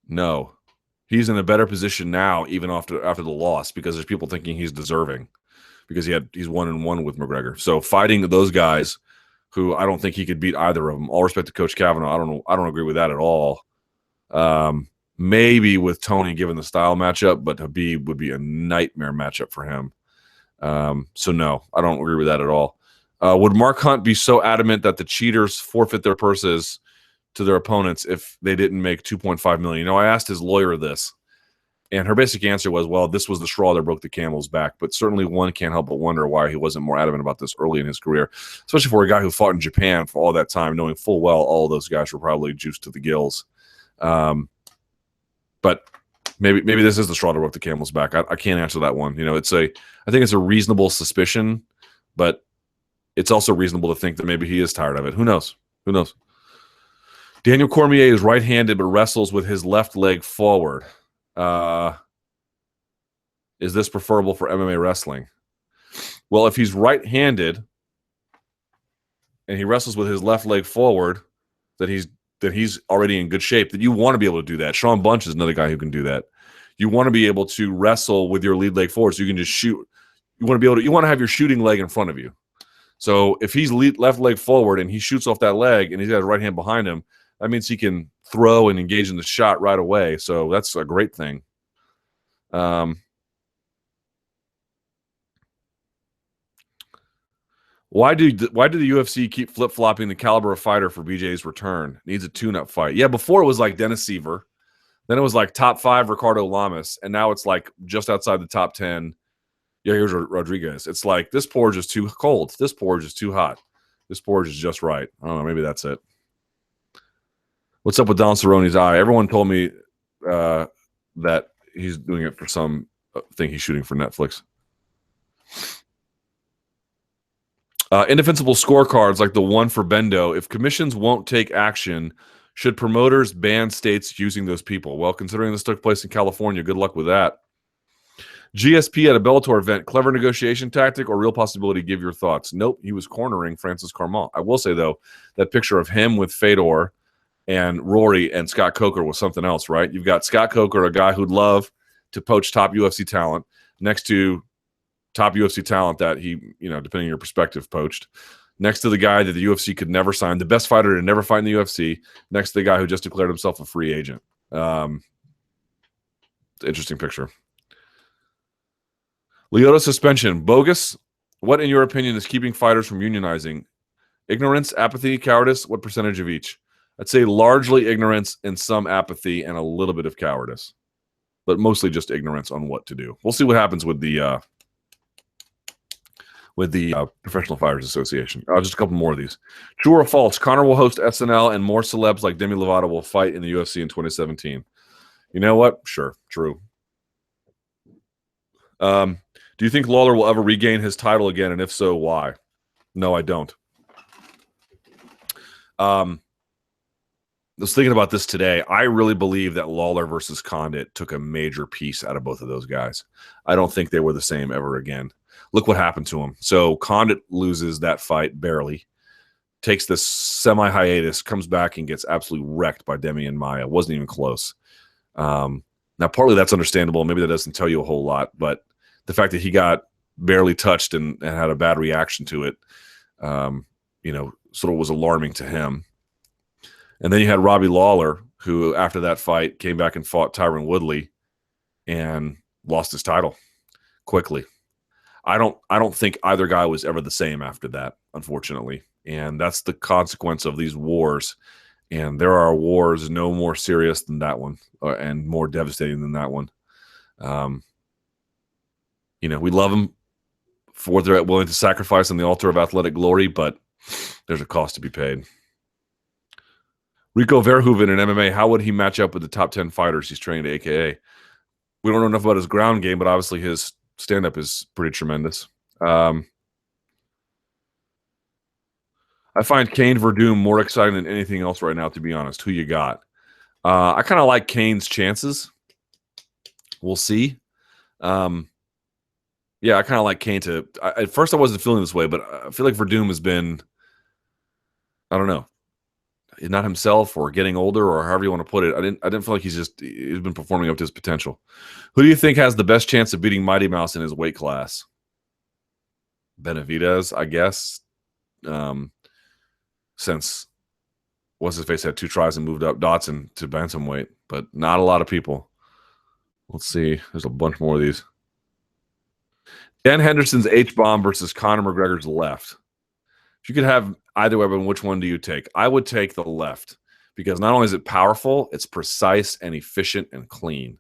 No. He's in a better position now, even after the loss, because there's people thinking he's deserving because he's 1-1 with McGregor. So fighting those guys who I don't think he could beat either of them. All respect to Coach Kavanaugh. I don't agree with that at all. Maybe with Tony given the style matchup, but Habib would be a nightmare matchup for him. So no, I don't agree with that at all. Would Mark Hunt be so adamant that the cheaters forfeit their purses to their opponents if they didn't make $2.5 million? I asked his lawyer this, and her basic answer was, well, this was the straw that broke the camel's back. But certainly one can't help but wonder why he wasn't more adamant about this early in his career, especially for a guy who fought in Japan for all that time, knowing full well all those guys were probably juiced to the gills. But maybe this is the straw that broke the camel's back. I can't answer that one. I think it's a reasonable suspicion, but it's also reasonable to think that maybe he is tired of it. Who knows? Daniel Cormier is right-handed but wrestles with his left leg forward. Is this preferable for MMA wrestling? Well, if he's right-handed and he wrestles with his left leg forward, that he's already in good shape, that you want to be able to do that. Sean Bunch is another guy who can do that. You want to be able to wrestle with your lead leg forward so you can just shoot. You want to have your shooting leg in front of you. So if he's left leg forward and he shoots off that leg and he's got his right hand behind him, that means he can throw and engage in the shot right away. So that's a great thing. Why do the UFC keep flip-flopping the caliber of fighter for BJ's return? Needs a tune-up fight. Yeah, before it was like Dennis Seaver. Then it was like top 5 Ricardo Lamas. And now it's like just outside the top 10. Yeah, here's Rodriguez. It's like this porridge is too cold. This porridge is too hot. This porridge is just right. I don't know. Maybe that's it. What's up with Don Cerrone's eye? Everyone told me that he's doing it for some thing he's shooting for Netflix. Indefensible scorecards like the one for Bendo. If commissions won't take action, should promoters ban states using those people? Well, considering this took place in California, good luck with that. GSP at a Bellator event, clever negotiation tactic or real possibility? Give your thoughts. Nope, he was cornering Francis Carmont. I will say, though, that picture of him with Fedor and Rory and Scott Coker was something else, right? You've got Scott Coker, a guy who'd love to poach top UFC talent, next to top UFC talent that he, depending on your perspective, poached. Next to the guy that the UFC could never sign, the best fighter to never fight in the UFC, next to the guy who just declared himself a free agent. Interesting picture. Lyoto suspension, bogus? What, in your opinion, is keeping fighters from unionizing? Ignorance, apathy, cowardice? What percentage of each? I'd say largely ignorance and some apathy and a little bit of cowardice, but mostly just ignorance on what to do. We'll see what happens with the Professional Fighters Association. Just a couple more of these. True or false? Conor will host SNL and more celebs like Demi Lovato will fight in the UFC in 2017. You know what? Sure. True. Do you think Lawler will ever regain his title again? And if so, why? No, I don't. I was thinking about this today. I really believe that Lawler versus Condit took a major piece out of both of those guys. I don't think they were the same ever again. Look what happened to him. So Condit loses that fight barely, takes this semi-hiatus, comes back and gets absolutely wrecked by Demi and Maia. Wasn't even close. Now, partly that's understandable. Maybe that doesn't tell you a whole lot, but the fact that he got barely touched and had a bad reaction to it, sort of was alarming to him. And then you had Robbie Lawler, who after that fight came back and fought Tyron Woodley and lost his title quickly. I don't think either guy was ever the same after that, unfortunately. And that's the consequence of these wars. And there are wars no more serious than that one, and more devastating than that one. We love them for what they're willing to sacrifice on the altar of athletic glory, but there's a cost to be paid. Rico Verhoeven in MMA, how would he match up with the top 10 fighters he's trained, AKA? We don't know enough about his ground game, but obviously his stand-up is pretty tremendous. I find Kane Verdum more exciting than anything else right now, to be honest. Who you got? I kind of like Kane's chances. We'll see. Yeah, I kind of like Kane to. At first, I wasn't feeling this way, but I feel like Verdum has been, I don't know, not himself or getting older or however you want to put it. I didn't feel like he's been performing up to his potential. Who do you think has the best chance of beating Mighty Mouse in his weight class? Benavidez, I guess. Since what's his face had 2 tries and moved up Dotson to bantamweight, but not a lot of people. Let's see. There's a bunch more of these. Dan Henderson's H-bomb versus Conor McGregor's left. If you could have either weapon, which one do you take? I would take the left because not only is it powerful, it's precise and efficient and clean.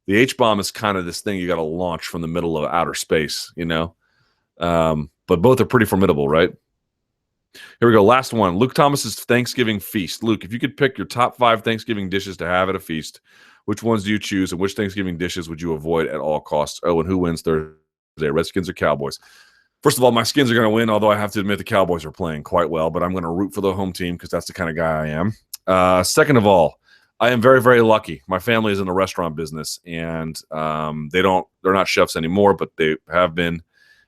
The H-bomb is kind of this thing you got to launch from the middle of outer space, but both are pretty formidable, right? Here we go. Last one. Luke Thomas's Thanksgiving feast. Luke, if you could pick your top 5 Thanksgiving dishes to have at a feast, which ones do you choose, and which Thanksgiving dishes would you avoid at all costs? Oh, and who wins Thursday, Redskins or Cowboys? First of all, my Skins are going to win, although I have to admit the Cowboys are playing quite well, but I'm going to root for the home team because that's the kind of guy I am. Second of all, I am very, very lucky. My family is in the restaurant business, and they're not chefs anymore, but they have been,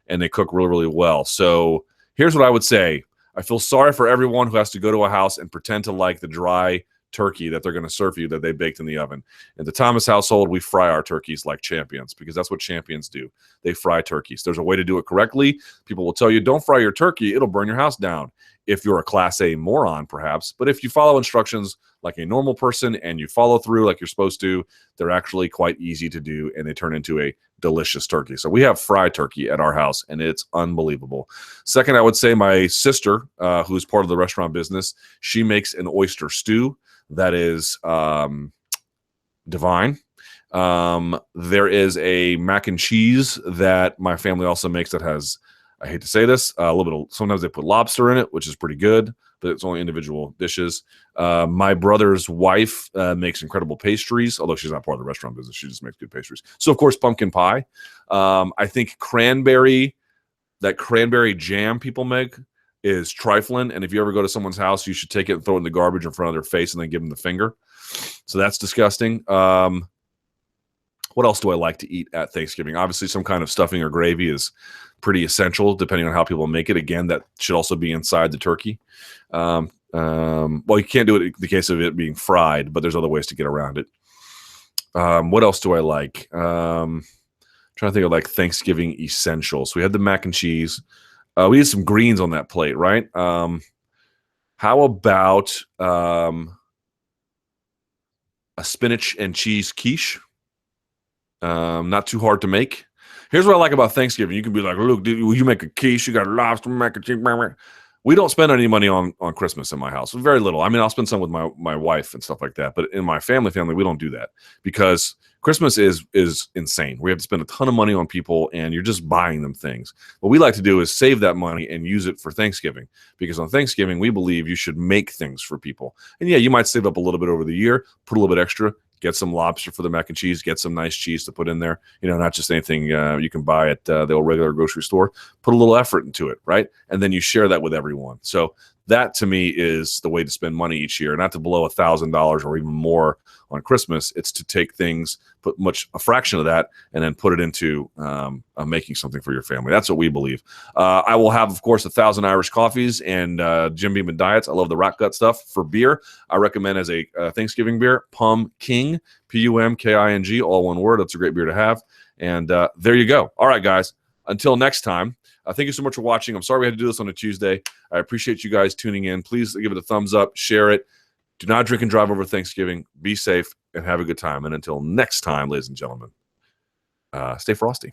and they cook really, really well. So here's what I would say. I feel sorry for everyone who has to go to a house and pretend to like the dry turkey that they're going to serve you that they baked in the oven. In the Thomas household, we fry our turkeys like champions because that's what champions do. They fry turkeys. There's a way to do it correctly. People will tell you, don't fry your turkey. It'll burn your house down. If you're a class A moron, perhaps. But if you follow instructions like a normal person and you follow through like you're supposed to, they're actually quite easy to do, and they turn into a delicious turkey. So we have fried turkey at our house, and it's unbelievable. Second, I would say my sister, who's part of the restaurant business, she makes an oyster stew that is divine. There is a mac and cheese that my family also makes that has, I hate to say this, a little bit of, sometimes they put lobster in it, which is pretty good, but it's only individual dishes. My brother's wife makes incredible pastries, although she's not part of the restaurant business. She just makes good pastries. So, of course, pumpkin pie. I think that cranberry jam people make is trifling. And if you ever go to someone's house, you should take it and throw it in the garbage in front of their face and then give them the finger. So that's disgusting. What else do I like to eat at Thanksgiving? Obviously, some kind of stuffing or gravy is pretty essential, depending on how people make it. Again, that should also be inside the turkey. Well, you can't do it in the case of it being fried, but there's other ways to get around it. What else do I like? Trying to think of like Thanksgiving essentials. We had the mac and cheese. We had some greens on that plate, right? How about a spinach and cheese quiche? Not too hard to make. Here's what I like about Thanksgiving. You can be like, look, you make a quiche, you got lobster, mac and cheese. We don't spend any money on Christmas in my house. Very little. I mean, I'll spend some with my wife and stuff like that. But in my family, we don't do that because Christmas is insane. We have to spend a ton of money on people, and you're just buying them things. What we like to do is save that money and use it for Thanksgiving, because on Thanksgiving, we believe you should make things for people. And yeah, you might save up a little bit over the year, put a little bit extra, get some lobster for the mac and cheese, get some nice cheese to put in there. Not just anything you can buy at the old regular grocery store. Put a little effort into it, right? And then you share that with everyone. So that, to me, is the way to spend money each year, not to blow $1,000 or even more on Christmas. It's to take things, put a fraction of that, and then put it into making something for your family. That's what we believe. I will have, of course, 1,000 Irish coffees and Jim Beam and diets. I love the rock gut stuff. For beer, I recommend as a Thanksgiving beer, Pumpking, Pumking, all one word. That's a great beer to have. And there you go. All right, guys. Until next time. Thank you so much for watching. I'm sorry we had to do this on a Tuesday. I appreciate you guys tuning in. Please give it a thumbs up, share it. Do not drink and drive over Thanksgiving. Be safe and have a good time. And until next time, ladies and gentlemen, stay frosty.